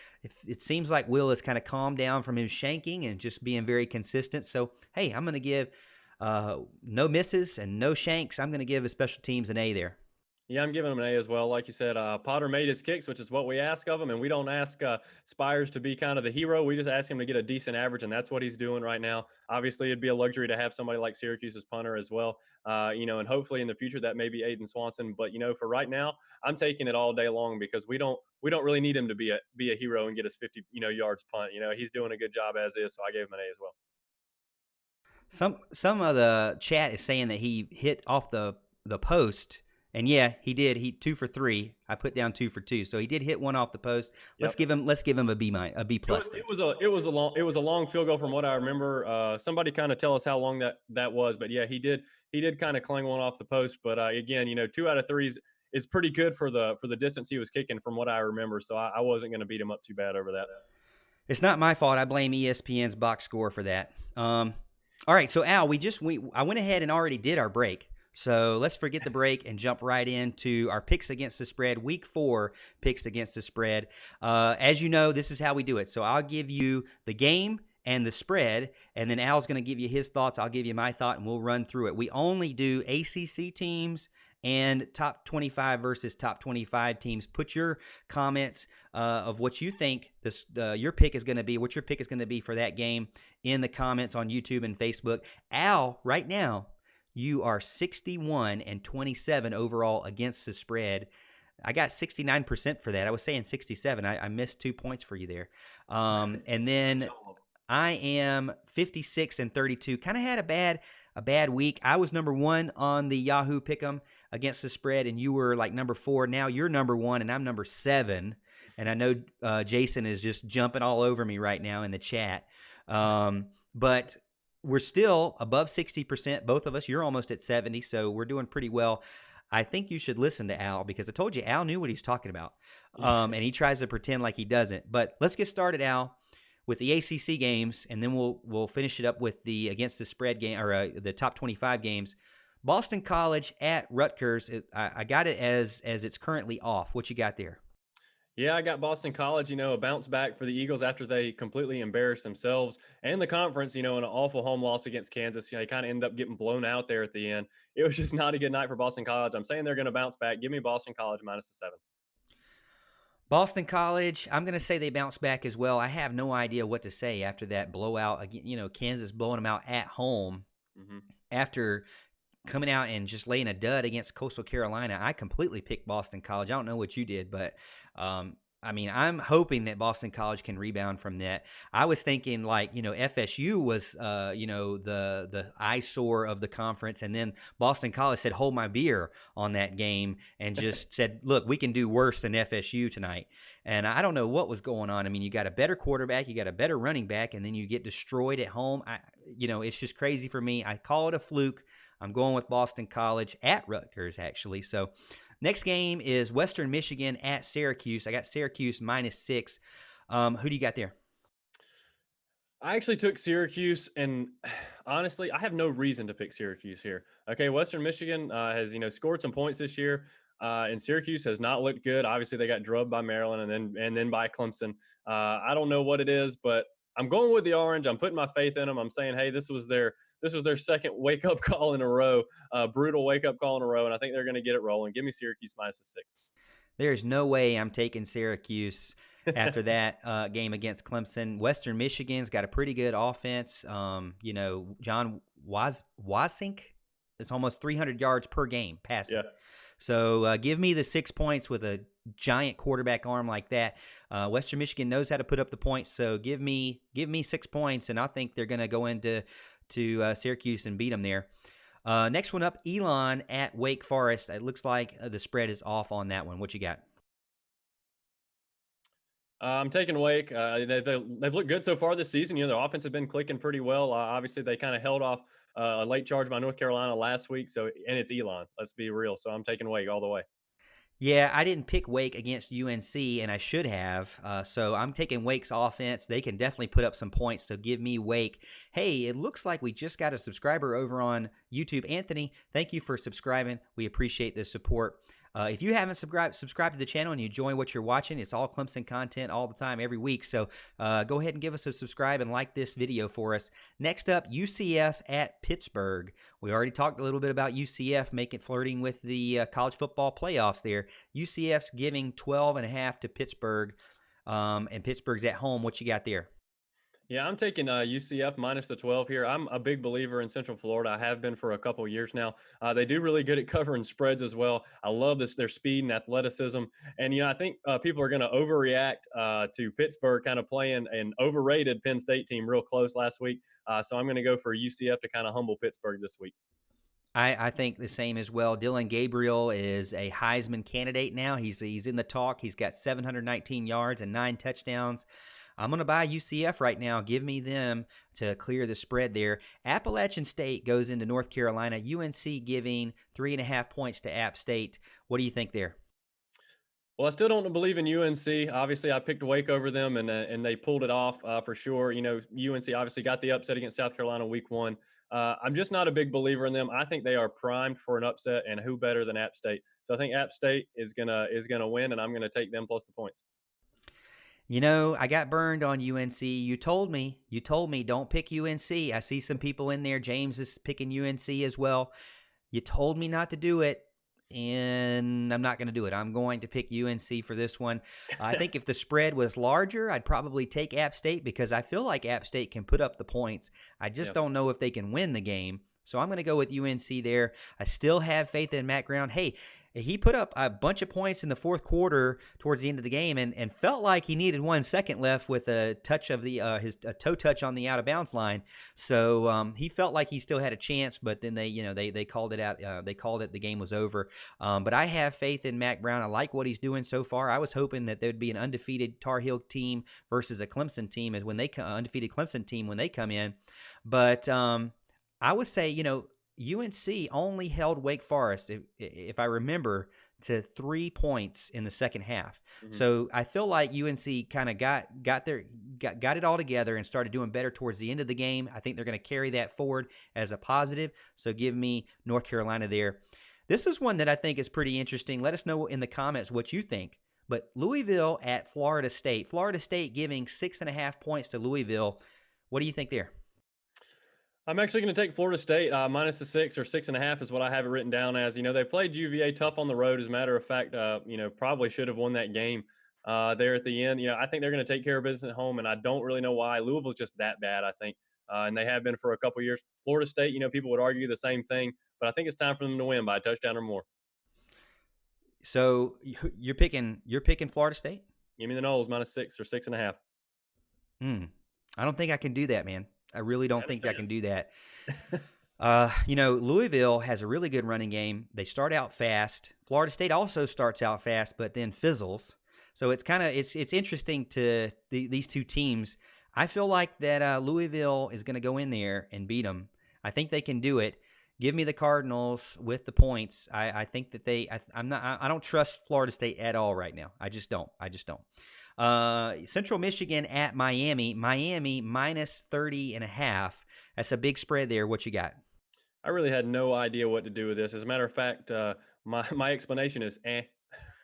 it seems like Will has kind of calmed down from his shanking and just being very consistent. So, hey, I'm going to give no misses and no shanks. I'm going to give his special teams an A there. Yeah, I'm giving him an A as well. Like you said, Potter made his kicks, which is what we ask of him. And we don't ask Spires to be kind of the hero. We just ask him to get a decent average, and that's what he's doing right now. Obviously, it'd be a luxury to have somebody like Syracuse's punter as well. And hopefully in the future that may be Aiden Swanson. But, for right now, I'm taking it all day long because we don't really need him to be a hero and get us 50, yards punt. He's doing a good job as is, so I gave him an A as well. Some of the chat is saying that he hit off the post. And yeah, he did. He 2 for 3. I put down 2 for 2, so he did hit one off the post. Let's give him a B plus. It was a long field goal from what I remember. Somebody kind of tell us how long that was, but yeah, he did kind of clang one off the post. But again, 2 out of 3 is pretty good for the distance he was kicking from what I remember. So I wasn't going to beat him up too bad over that. It's not my fault. I blame ESPN's box score for that. All right, so Al, I went ahead and already did our break. So let's forget the break and jump right into our picks against the spread, week 4 picks against the spread. As you know, this is how we do it. So I'll give you the game and the spread, and then Al's going to give you his thoughts. I'll give you my thought, and we'll run through it. We only do ACC teams and top 25 versus top 25 teams. Put your comments of what you think your pick is going to be, what your pick is going to be for that game in the comments on YouTube and Facebook. Al, right now, you are 61-27 overall against the spread. I got 69% for that. I was saying 67. I missed 2 points for you there. And then I am 56-32. Kind of had a bad week. I was number 1 on the Yahoo Pick'em against the spread, and you were like number 4. Now you're number 1, and I'm number 7. And I know Jason is just jumping all over me right now in the chat. But we're still above 60%, both of us. You're almost at 70, so we're doing pretty well. I think you should listen to Al, because I told you Al knew what he was talking about, and he tries to pretend like he doesn't. But let's get started, Al, with the ACC games, and then we'll finish it up with the against the spread game, or the top 25 games. Boston College at Rutgers. I got it as it's currently off. What you got there? Yeah, I got Boston College, a bounce back for the Eagles after they completely embarrassed themselves and the conference, in an awful home loss against Kansas. They kind of ended up getting blown out there at the end. It was just not a good night for Boston College. I'm saying they're going to bounce back. Give me Boston College minus the 7. Boston College, I'm going to say they bounce back as well. I have no idea what to say after that blowout. Kansas blowing them out at home after coming out and just laying a dud against Coastal Carolina. I completely picked Boston College. I don't know what you did, but I'm hoping that Boston College can rebound from that. I was thinking FSU was the eyesore of the conference, and then Boston College said hold my beer on that game and just said, look, we can do worse than FSU tonight. And I don't know what was going on. I mean, you got a better quarterback, you got a better running back, and then you get destroyed at home. It's just crazy for me. I call it a fluke. I'm going with Boston College at Rutgers, actually. So next game is Western Michigan at Syracuse. I got Syracuse minus 6. Who do you got there? I actually took Syracuse, and honestly, I have no reason to pick Syracuse here. Okay, Western Michigan has scored some points this year, and Syracuse has not looked good. Obviously, they got drubbed by Maryland and then by Clemson. I don't know what it is, but I'm going with the Orange. I'm putting my faith in them. I'm saying, hey, this was their second wake-up call in a row, brutal wake-up call in a row, and I think they're going to get it rolling. Give me Syracuse minus the 6. There's no way I'm taking Syracuse after that game against Clemson. Western Michigan's got a pretty good offense. John Wasink is almost 300 yards per game passing. Yeah. So give me the 6 points with a giant quarterback arm like that. Western Michigan knows how to put up the points, so give me 6 points, and I think they're going to go into Syracuse and beat them there. Next one up, Elon at Wake Forest. It looks like the spread is off on that one. What you got? I'm taking Wake. They've looked good so far this season. Their offense has been clicking pretty well. Obviously, they kind of held off a late charge by North Carolina last week. And it's Elon. Let's be real. So I'm taking Wake all the way. Yeah, I didn't pick Wake against UNC, and I should have. So I'm taking Wake's offense. They can definitely put up some points, so give me Wake. Hey, it looks like we just got a subscriber over on YouTube. Anthony, thank you for subscribing. We appreciate the support. If you haven't subscribed to the channel and you enjoy what you're watching, it's all Clemson content all the time, every week. So go ahead and give us a subscribe and like this video for us. Next up, UCF at Pittsburgh. We already talked a little bit about UCF flirting with the college football playoffs there. UCF's giving 12.5 to Pittsburgh, and Pittsburgh's at home. What you got there? Yeah, I'm taking UCF minus the 12 here. I'm a big believer in Central Florida. I have been for a couple of years now. They do really good at covering spreads as well. I love their speed and athleticism. And, I think people are going to overreact to Pittsburgh kind of playing an overrated Penn State team real close last week. So I'm going to go for UCF to kind of humble Pittsburgh this week. I think the same as well. Dylan Gabriel is a Heisman candidate now. He's in the talk. He's got 719 yards and 9 touchdowns. I'm going to buy UCF right now. Give me them to clear the spread there. Appalachian State goes into North Carolina. UNC giving 3.5 points to App State. What do you think there? Well, I still don't believe in UNC. Obviously, I picked Wake over them, and they pulled it off for sure. UNC obviously got the upset against South Carolina week 1. I'm just not a big believer in them. I think they are primed for an upset, and who better than App State? So I think App State is gonna win, and I'm gonna take them plus the points. You know, I got burned on UNC. You told me don't pick UNC. I see some people in there. James is picking UNC as well. You told me not to do it, and I'm not going to do it. I'm going to pick UNC for this one. I think if the spread was larger, I'd probably take App State because I feel like App State can put up the points. I just don't know if they can win the game. So I'm going to go with UNC there. I still have faith in Matt Brown. Hey, he put up a bunch of points in the fourth quarter towards the end of the game and felt like he needed 1 second left with a touch of the his toe touch on the out of bounds line. So he felt like he still had a chance, but then they called it out. They called it. The game was over. But I have faith in Mac Brown. I like what he's doing so far. I was hoping that there'd be an undefeated Tar Heel team versus a Clemson team as when they undefeated Clemson team when they come in. But I would say, UNC only held Wake Forest, if I remember, to 3 points in the second half. Mm-hmm. So I feel like UNC kind of got it all together and started doing better towards the end of the game. I think they're going to carry that forward as a positive. So give me North Carolina there. This is one that I think is pretty interesting. Let us know in the comments what you think. But Louisville at Florida State. Florida State giving 6.5 points to Louisville. What do you think there? I'm actually going to take Florida State minus the 6 or 6.5 is what I have it written down as. They played UVA tough on the road. As a matter of fact, probably should have won that game there at the end. I think they're going to take care of business at home, and I don't really know why. Louisville's just that bad, I think, and they have been for a couple of years. Florida State, people would argue the same thing, but I think it's time for them to win by a touchdown or more. So you're picking Florida State? Give me the Noles minus 6 or 6.5. I don't think I can do that, man. I really don't think I can do that. Louisville has a really good running game. They start out fast. Florida State also starts out fast, but then fizzles. So it's it's interesting to these two teams. I feel like that Louisville is going to go in there and beat them. I think they can do it. Give me the Cardinals with the points. I think that I don't trust Florida State at all right now. I just don't. Central Michigan at Miami. Miami minus 30.5. That's a big spread there. What you got? I really had no idea what to do with this. As a matter of fact, my explanation is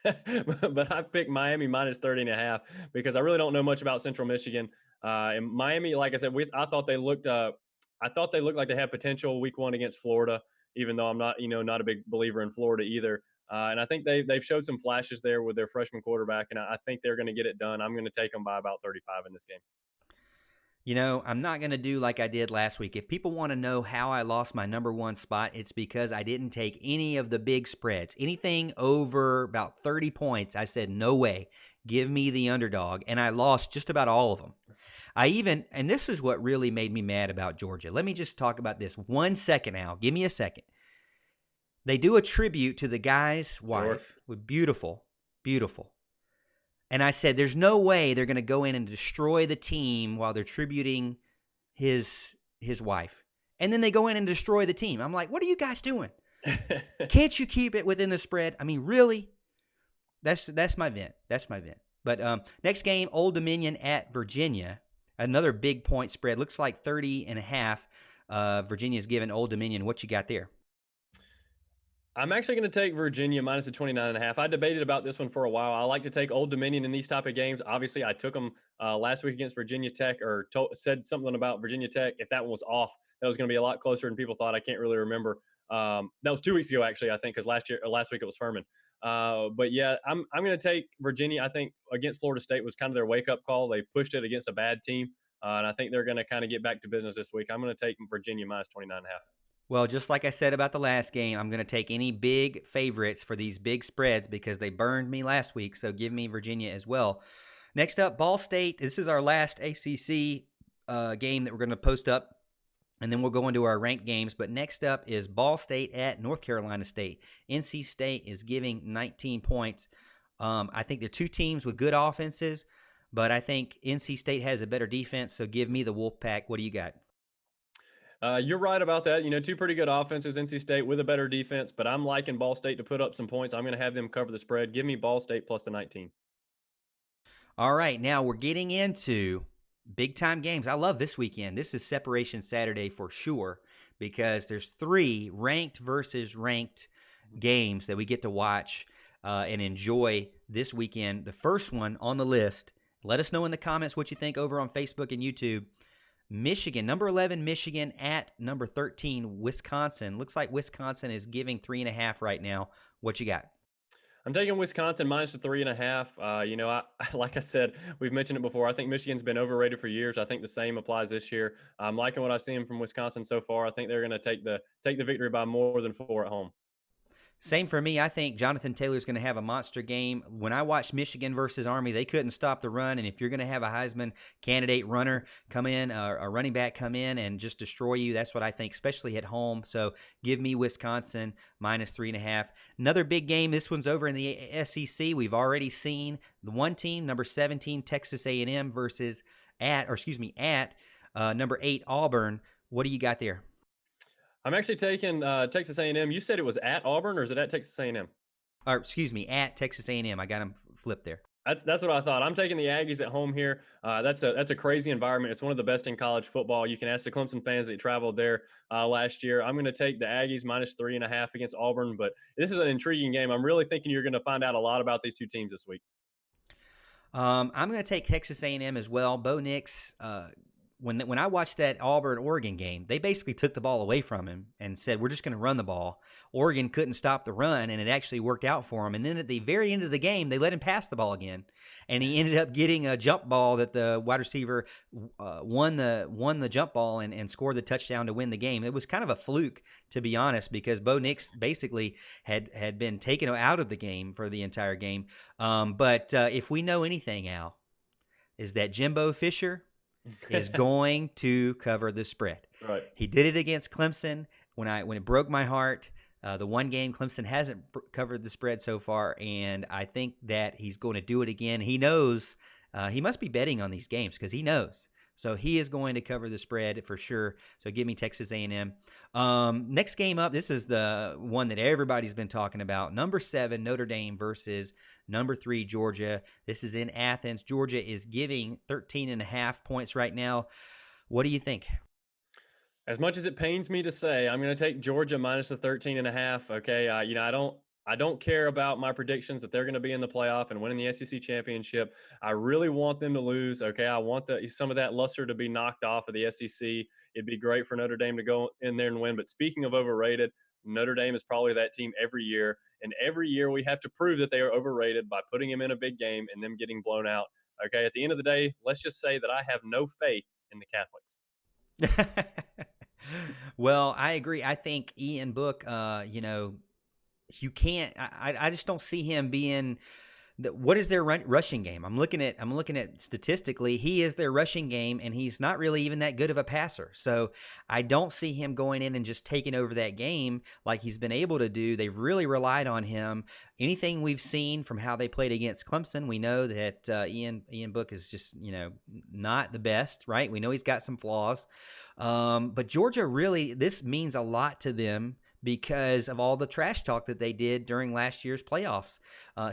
but I picked Miami minus 30.5 because I really don't know much about Central Michigan. And Miami, like I said, I thought they looked like they had potential week 1 against Florida, even though I'm not a big believer in Florida either. And I think they've showed some flashes there with their freshman quarterback, and I think they're going to get it done. I'm going to take them by about 35 in this game. I'm not going to do like I did last week. If people want to know how I lost my number 1 spot, it's because I didn't take any of the big spreads. Anything over about 30 points, I said, no way. Give me the underdog. And I lost just about all of them. And this is what really made me mad about Georgia. Let me just talk about this 1 second, Al. Give me a second. They do a tribute to the guy's wife. With beautiful. And I said, there's no way they're going to go in and destroy the team while they're tributing his wife. And then they go in and destroy the team. I'm like, what are you guys doing? Can't you keep it within the spread? I mean, really? That's my vent. But next game, Old Dominion at Virginia. Another big point spread. Looks like 30.5. Virginia's given Old Dominion. What you got there? I'm actually going to take Virginia minus the 29.5. I debated about this one for a while. I like to take Old Dominion in these type of games. Obviously, I took them last week against Virginia Tech, or said something about Virginia Tech. If that one was off, that was going to be a lot closer than people thought. I can't really remember. That was 2 weeks ago, actually, I think, because last week it was Furman. But yeah, I'm going to take Virginia. I think against Florida State was kind of their wake-up call. They pushed it against a bad team, and I think they're going to kind of get back to business this week. I'm going to take Virginia minus 29.5. Well, just like I said about the last game, I'm going to take any big favorites for these big spreads because they burned me last week, so give me Virginia as well. Next up, Ball State. This is our last ACC game that we're going to post up, and then we'll go into our ranked games. But next up is Ball State at North Carolina State. NC State is giving 19 points. I think they're two teams with good offenses, but I think NC State has a better defense, so give me the Wolfpack. What do you got? You're right about that. Two pretty good offenses, NC State with a better defense, but I'm liking Ball State to put up some points. I'm going to have them cover the spread. Give me Ball State plus the 19. All right, now we're getting into Big time games. I love this weekend. This is Separation Saturday for sure because there's 3 ranked versus ranked games that we get to watch and enjoy this weekend. The first one on the list, let us know in the comments what you think over on Facebook and YouTube. Michigan, number 11, Michigan at number 13, Wisconsin. Looks like Wisconsin is giving 3.5 right now. What you got? I'm taking Wisconsin minus the 3.5. Like I said, we've mentioned it before. I think Michigan's been overrated for years. I think the same applies this year. I'm liking what I've seen from Wisconsin so far. I think they're going to take the victory by more than 4 at home. Same for me. I think Jonathan Taylor's going to have a monster game. When I watched Michigan versus Army, they couldn't stop the run. And if you're going to have a Heisman candidate runner come in, a running back come in and just destroy you, that's what I think, especially at home. So give me Wisconsin minus 3.5. Another big game. This one's over in the SEC. We've already seen the one team, number 17, Texas A&M versus at number 8, Auburn. What do you got there? I'm actually taking Texas A&M. You said it was at Auburn, or is it at Texas A&M? At Texas A&M. I got them flipped there. That's what I thought. I'm taking the Aggies at home here. That's a crazy environment. It's one of the best in college football. You can ask the Clemson fans that traveled there last year. I'm going to take the Aggies minus 3.5 against Auburn, but this is an intriguing game. I'm really thinking you're going to find out a lot about these two teams this week. I'm going to take Texas A&M as well. Bo Nix, when I watched that Auburn-Oregon game, they basically took the ball away from him and said, we're just going to run the ball. Oregon couldn't stop the run, and it actually worked out for him. And then at the very end of the game, they let him pass the ball again. And he ended up getting a jump ball that the wide receiver won the jump ball and scored the touchdown to win the game. It was kind of a fluke, to be honest, because Bo Nix basically had been taken out of the game for the entire game. But if we know anything, Al, is that Jimbo Fisher is going to cover the spread. Right. He did it against Clemson when it broke my heart. The one game Clemson hasn't covered the spread so far, and I think that he's going to do it again. He knows he must be betting on these games because he knows. So he is going to cover the spread for sure. So give me Texas A&M. Next game up, this is the one that everybody's been talking about. Number 7, Notre Dame versus number 3, Georgia. This is in Athens. Georgia is giving 13.5 points right now. What do you think? As much as it pains me to say, I'm going to take Georgia minus the 13.5. Okay. I don't care about my predictions that they're going to be in the playoff and winning the SEC championship. I really want them to lose. Okay. I want some of that luster to be knocked off of the SEC. It'd be great for Notre Dame to go in there and win. But speaking of overrated, Notre Dame is probably that team every year. And every year we have to prove that they are overrated by putting them in a big game and them getting blown out. Okay. At the end of the day, let's just say that I have no faith in the Catholics. Well, I agree. I think Ian Book, you can't. I just don't see him being. What is their rushing game? I'm looking at statistically, he is their rushing game, and he's not really even that good of a passer. So I don't see him going in and just taking over that game like he's been able to do. They've really relied on him. Anything we've seen from how they played against Clemson, we know that Ian Book is just not the best, right? We know he's got some flaws, but Georgia really, this means a lot to them, because of all the trash talk that they did during last year's playoffs,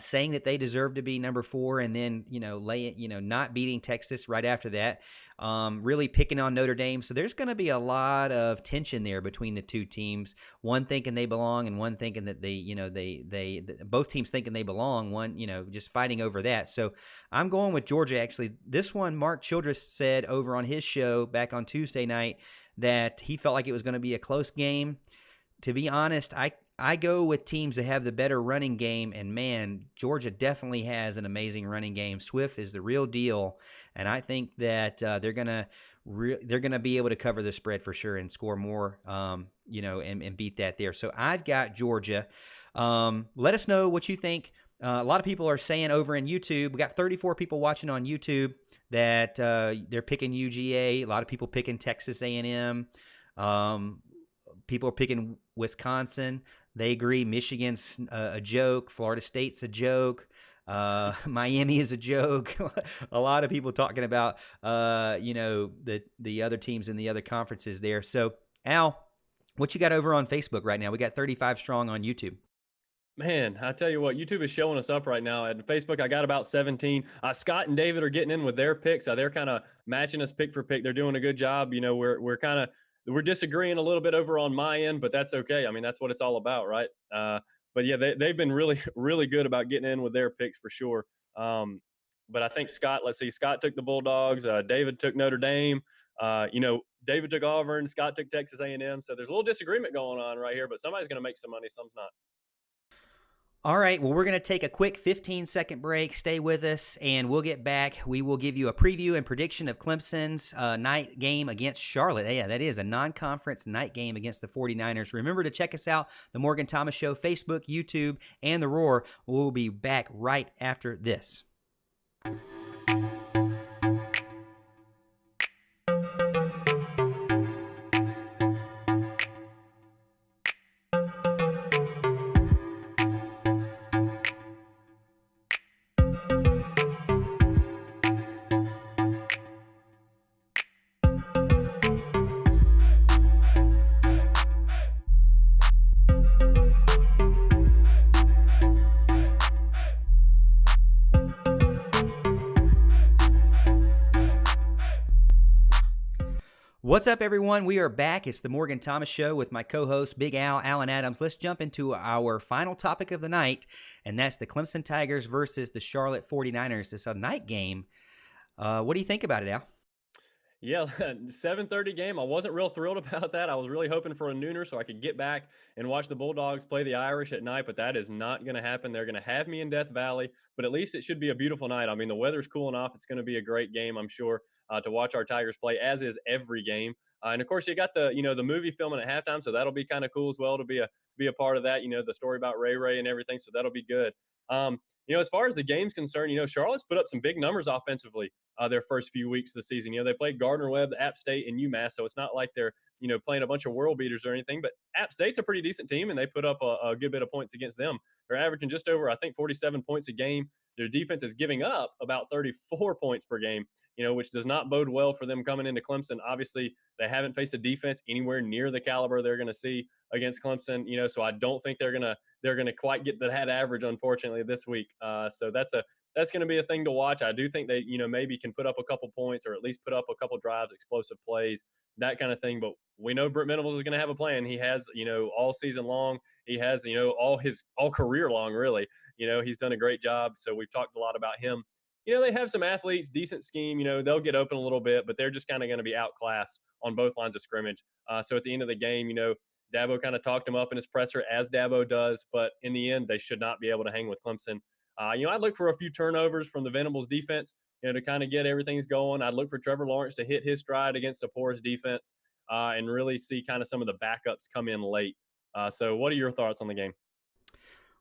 saying that they deserve to be number 4 and then, not beating Texas right after that, really picking on Notre Dame. So there's going to be a lot of tension there between the two teams, one thinking they belong and one thinking that they both teams thinking they belong, one, just fighting over that. So I'm going with Georgia. Actually, this one, Mark Childress said over on his show back on Tuesday night that he felt like it was going to be a close game. To be honest, I go with teams that have the better running game, and man, Georgia definitely has an amazing running game. Swift is the real deal, and I think that they're gonna be able to cover the spread for sure and score more, and beat that there. So I've got Georgia. Let us know what you think. A lot of people are saying over in YouTube, we got 34 people watching on YouTube that they're picking UGA. A lot of people picking Texas A&M. People are picking Wisconsin. They agree Michigan's a joke. Florida State's a joke. Miami is a joke. A lot of people talking about, the other teams in the other conferences there. So, Al, what you got over on Facebook right now? We got 35 strong on YouTube. Man, I tell you what, YouTube is showing us up right now. At Facebook, I got about 17. Scott and David are getting in with their picks. They're kind of matching us pick for pick. They're doing a good job. We're disagreeing a little bit over on my end, but that's okay. I mean, that's what it's all about, right? But yeah, they've been really, really good about getting in with their picks for sure. But I think Scott, let's see, Scott took the Bulldogs. David took Notre Dame. David took Auburn. Scott took Texas A&M. So there's a little disagreement going on right here, but somebody's going to make some money, some's not. All right, well, we're going to take a quick 15-second break. Stay with us, and we'll get back. We will give you a preview and prediction of Clemson's night game against Charlotte. Yeah, that is a non-conference night game against the 49ers. Remember to check us out, The Morgan Thomas Show, Facebook, YouTube, and The Roar. We'll be back right after this. What's up, everyone? We are back. It's the Morgan Thomas Show with my co-host, Big Al, Alan Adams. Let's jump into our final topic of the night, and that's the Clemson Tigers versus the Charlotte 49ers. It's a night game. What do you think about it, Al? Yeah, 7:30 game. I wasn't real thrilled about that. I was really hoping for a nooner so I could get back and watch the Bulldogs play the Irish at night, but that is not going to happen. They're going to have me in Death Valley, but at least it should be a beautiful night. I mean, the weather's cooling off. It's going to be a great game, I'm sure, to watch our Tigers play, as is every game. And of course, you got the movie filming at halftime, so that'll be kind of cool as well to be a part of that. The story about Ray and everything, so that'll be good. As far as the game's concerned, Charlotte's put up some big numbers offensively their first few weeks of the season. They played Gardner-Webb, App State, and UMass, so it's not like they're playing a bunch of world beaters or anything. But App State's a pretty decent team, and they put up a good bit of points against them. They're averaging just over, I think, 47 points a game. Their defense is giving up about 34 points per game, which does not bode well for them coming into Clemson. Obviously, they haven't faced a defense anywhere near the caliber they're going to see against Clemson. So I don't think they're gonna quite get that average, unfortunately, this week. So that's going to be a thing to watch. I do think they maybe can put up a couple points or at least put up a couple drives, explosive plays, that kind of thing. But we know Brent Venables is going to have a plan. He has all season long. He has all career long, really. He's done a great job. So we've talked a lot about him. They have some athletes, decent scheme. They'll get open a little bit, but they're just kind of going to be outclassed on both lines of scrimmage. So at the end of the game, Dabo kind of talked him up in his presser, as Dabo does, but in the end, they should not be able to hang with Clemson. I'd look for a few turnovers from the Venables defense, to kind of get everything going. I'd look for Trevor Lawrence to hit his stride against a porous defense and really see kind of some of the backups come in late. So what are your thoughts on the game?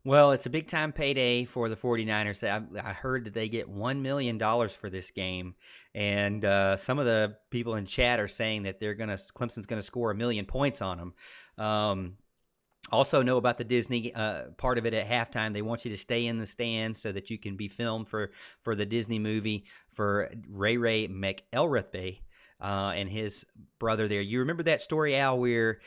Well, it's a big-time payday for the 49ers. I heard that they get $1 million for this game, and some of the people in chat are saying that Clemson's going to score 1 million points on them. Also know about the Disney part of it at halftime. They want you to stay in the stands so that you can be filmed for the Disney movie for Ray McElrathbey. And his brother there. You remember that story, Al, where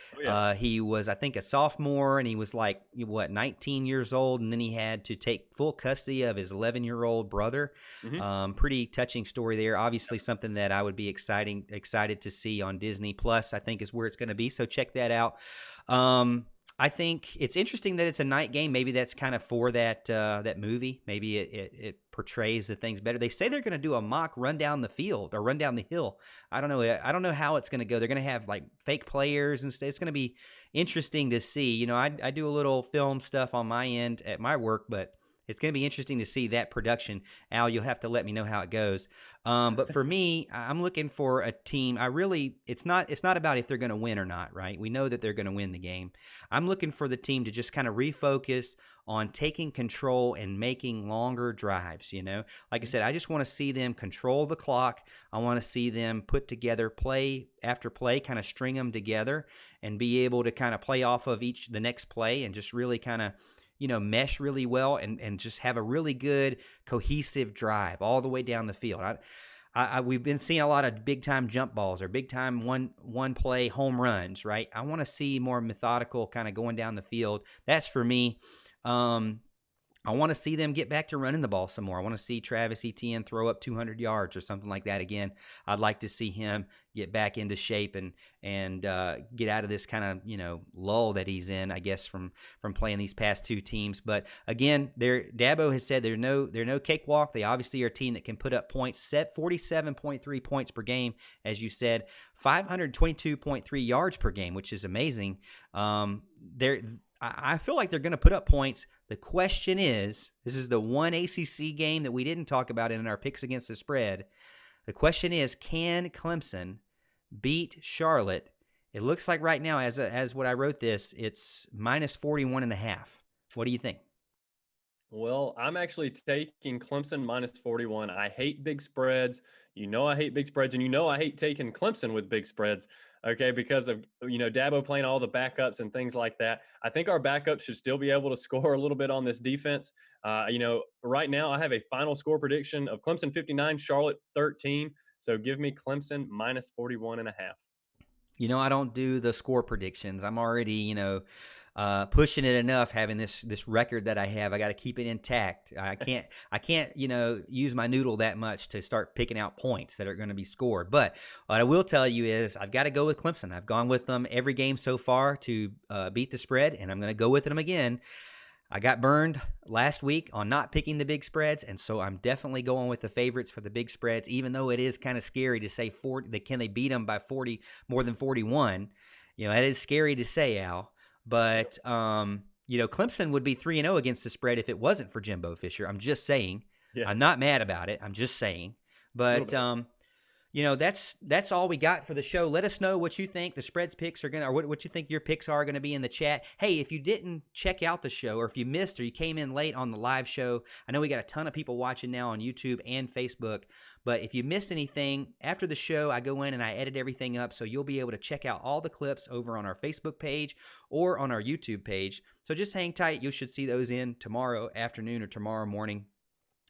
he was, I think, a sophomore, and he was 19 years old, and then he had to take full custody of his 11-year-old brother. Mm-hmm. Pretty touching story there. Obviously something that I would be excited to see on Disney Plus, I think is where it's going to be. So check that out. I think it's interesting that it's a night game. Maybe that's kind of for that movie. Maybe it portrays the things better. They say they're going to do a mock run down the field or run down the hill. I don't know how it's going to go. They're going to have fake players and stuff. It's going to be interesting to see. I do a little film stuff on my end at my work, but it's going to be interesting to see that production. Al, you'll have to let me know how it goes. But for me, I'm looking for a team. It's not about if they're going to win or not, right? We know that they're going to win the game. I'm looking for the team to just kind of refocus on taking control and making longer drives, Like I said, I just want to see them control the clock. I want to see them put together play after play, kind of string them together and be able to kind of play off of the next play and just really kind of mesh really well and just have a really good cohesive drive all the way down the field. We've been seeing a lot of big-time jump balls or big-time one play home runs, right? I want to see more methodical kind of going down the field. That's for me. I want to see them get back to running the ball some more. I want to see Travis Etienne throw up 200 yards or something like that again. I'd like to see him get back into shape and get out of this kind of lull that he's in, I guess, from playing these past two teams. But again, Dabo has said they're no cakewalk. They obviously are a team that can put up points, set 47.3 points per game, as you said, 522.3 yards per game, which is amazing. I feel like they're going to put up points. The question is, this is the one ACC game that we didn't talk about in our picks against the spread. The question is, can Clemson beat Charlotte? It looks like right now, as what I wrote this, it's minus 41.5. What do you think? Well, I'm actually taking Clemson minus 41. I hate big spreads. I hate big spreads, and I hate taking Clemson with big spreads, okay, because of, Dabo playing all the backups and things like that. I think our backups should still be able to score a little bit on this defense. Right now I have a final score prediction of Clemson 59, Charlotte 13. So give me Clemson minus 41.5. I don't do the score predictions. I'm already, pushing it enough having this record that I have. I got to keep it intact. I can't use my noodle that much to start picking out points that are going to be scored. But what I will tell you is I've got to go with Clemson. I've gone with them every game so far to beat the spread, and I'm going to go with them again. I got burned last week on not picking the big spreads, and so I'm definitely going with the favorites for the big spreads, even though it is kind of scary to say 40. Can they beat them by 40, more than 41? That is scary to say, Al. But, Clemson would be 3-0 against the spread if it wasn't for Jimbo Fisher. I'm just saying. Yeah. I'm not mad about it. I'm just saying. But, that's all we got for the show. Let us know what you think the spreads picks are going to, or what you think your picks are going to be in the chat. Hey, if you didn't check out the show, or if you missed, or you came in late on the live show, I know we got a ton of people watching now on YouTube and Facebook, but if you missed anything after the show, I go in and I edit everything up, so you'll be able to check out all the clips over on our Facebook page or on our YouTube page. So just hang tight. You should see those in tomorrow afternoon or tomorrow morning.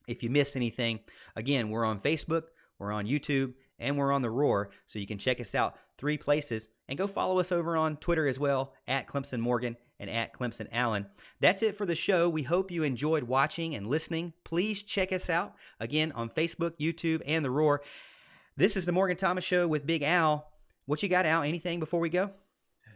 If you missed anything, again, we're on Facebook, we're on YouTube, and we're on the Roar, so you can check us out 3 places. And go follow us over on Twitter as well, at Clemson Morgan and at Clemson Allen. That's it for the show. We hope you enjoyed watching and listening. Please check us out, again, on Facebook, YouTube, and the Roar. This is the Morgan Thomas Show with Big Al. What you got, Al? Anything before we go?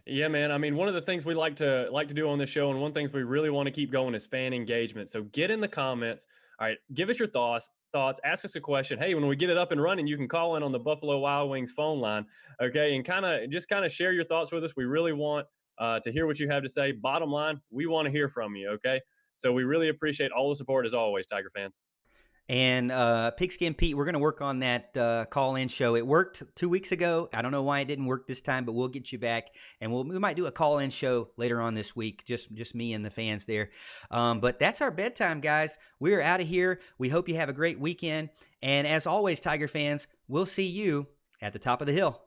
Yeah, man. I mean, one of the things we like to do on this show, and one thing we really want to keep going, is fan engagement. So get in the comments. All right, give us your thoughts, ask us a question. Hey, when we get it up and running, you can call in on the Buffalo Wild Wings phone line, okay, and kind of share your thoughts with us. We really want to hear what you have to say. Bottom line, we want to hear from you, okay? So we really appreciate all the support as always, Tiger fans. And Pigskin Pete, we're going to work on that call-in show. It worked 2 weeks ago. I don't know why it didn't work this time, but we'll get you back. And we might do a call-in show later on this week, just me and the fans there. But that's our bedtime, guys. We're out of here. We hope you have a great weekend. And as always, Tiger fans, we'll see you at the top of the hill.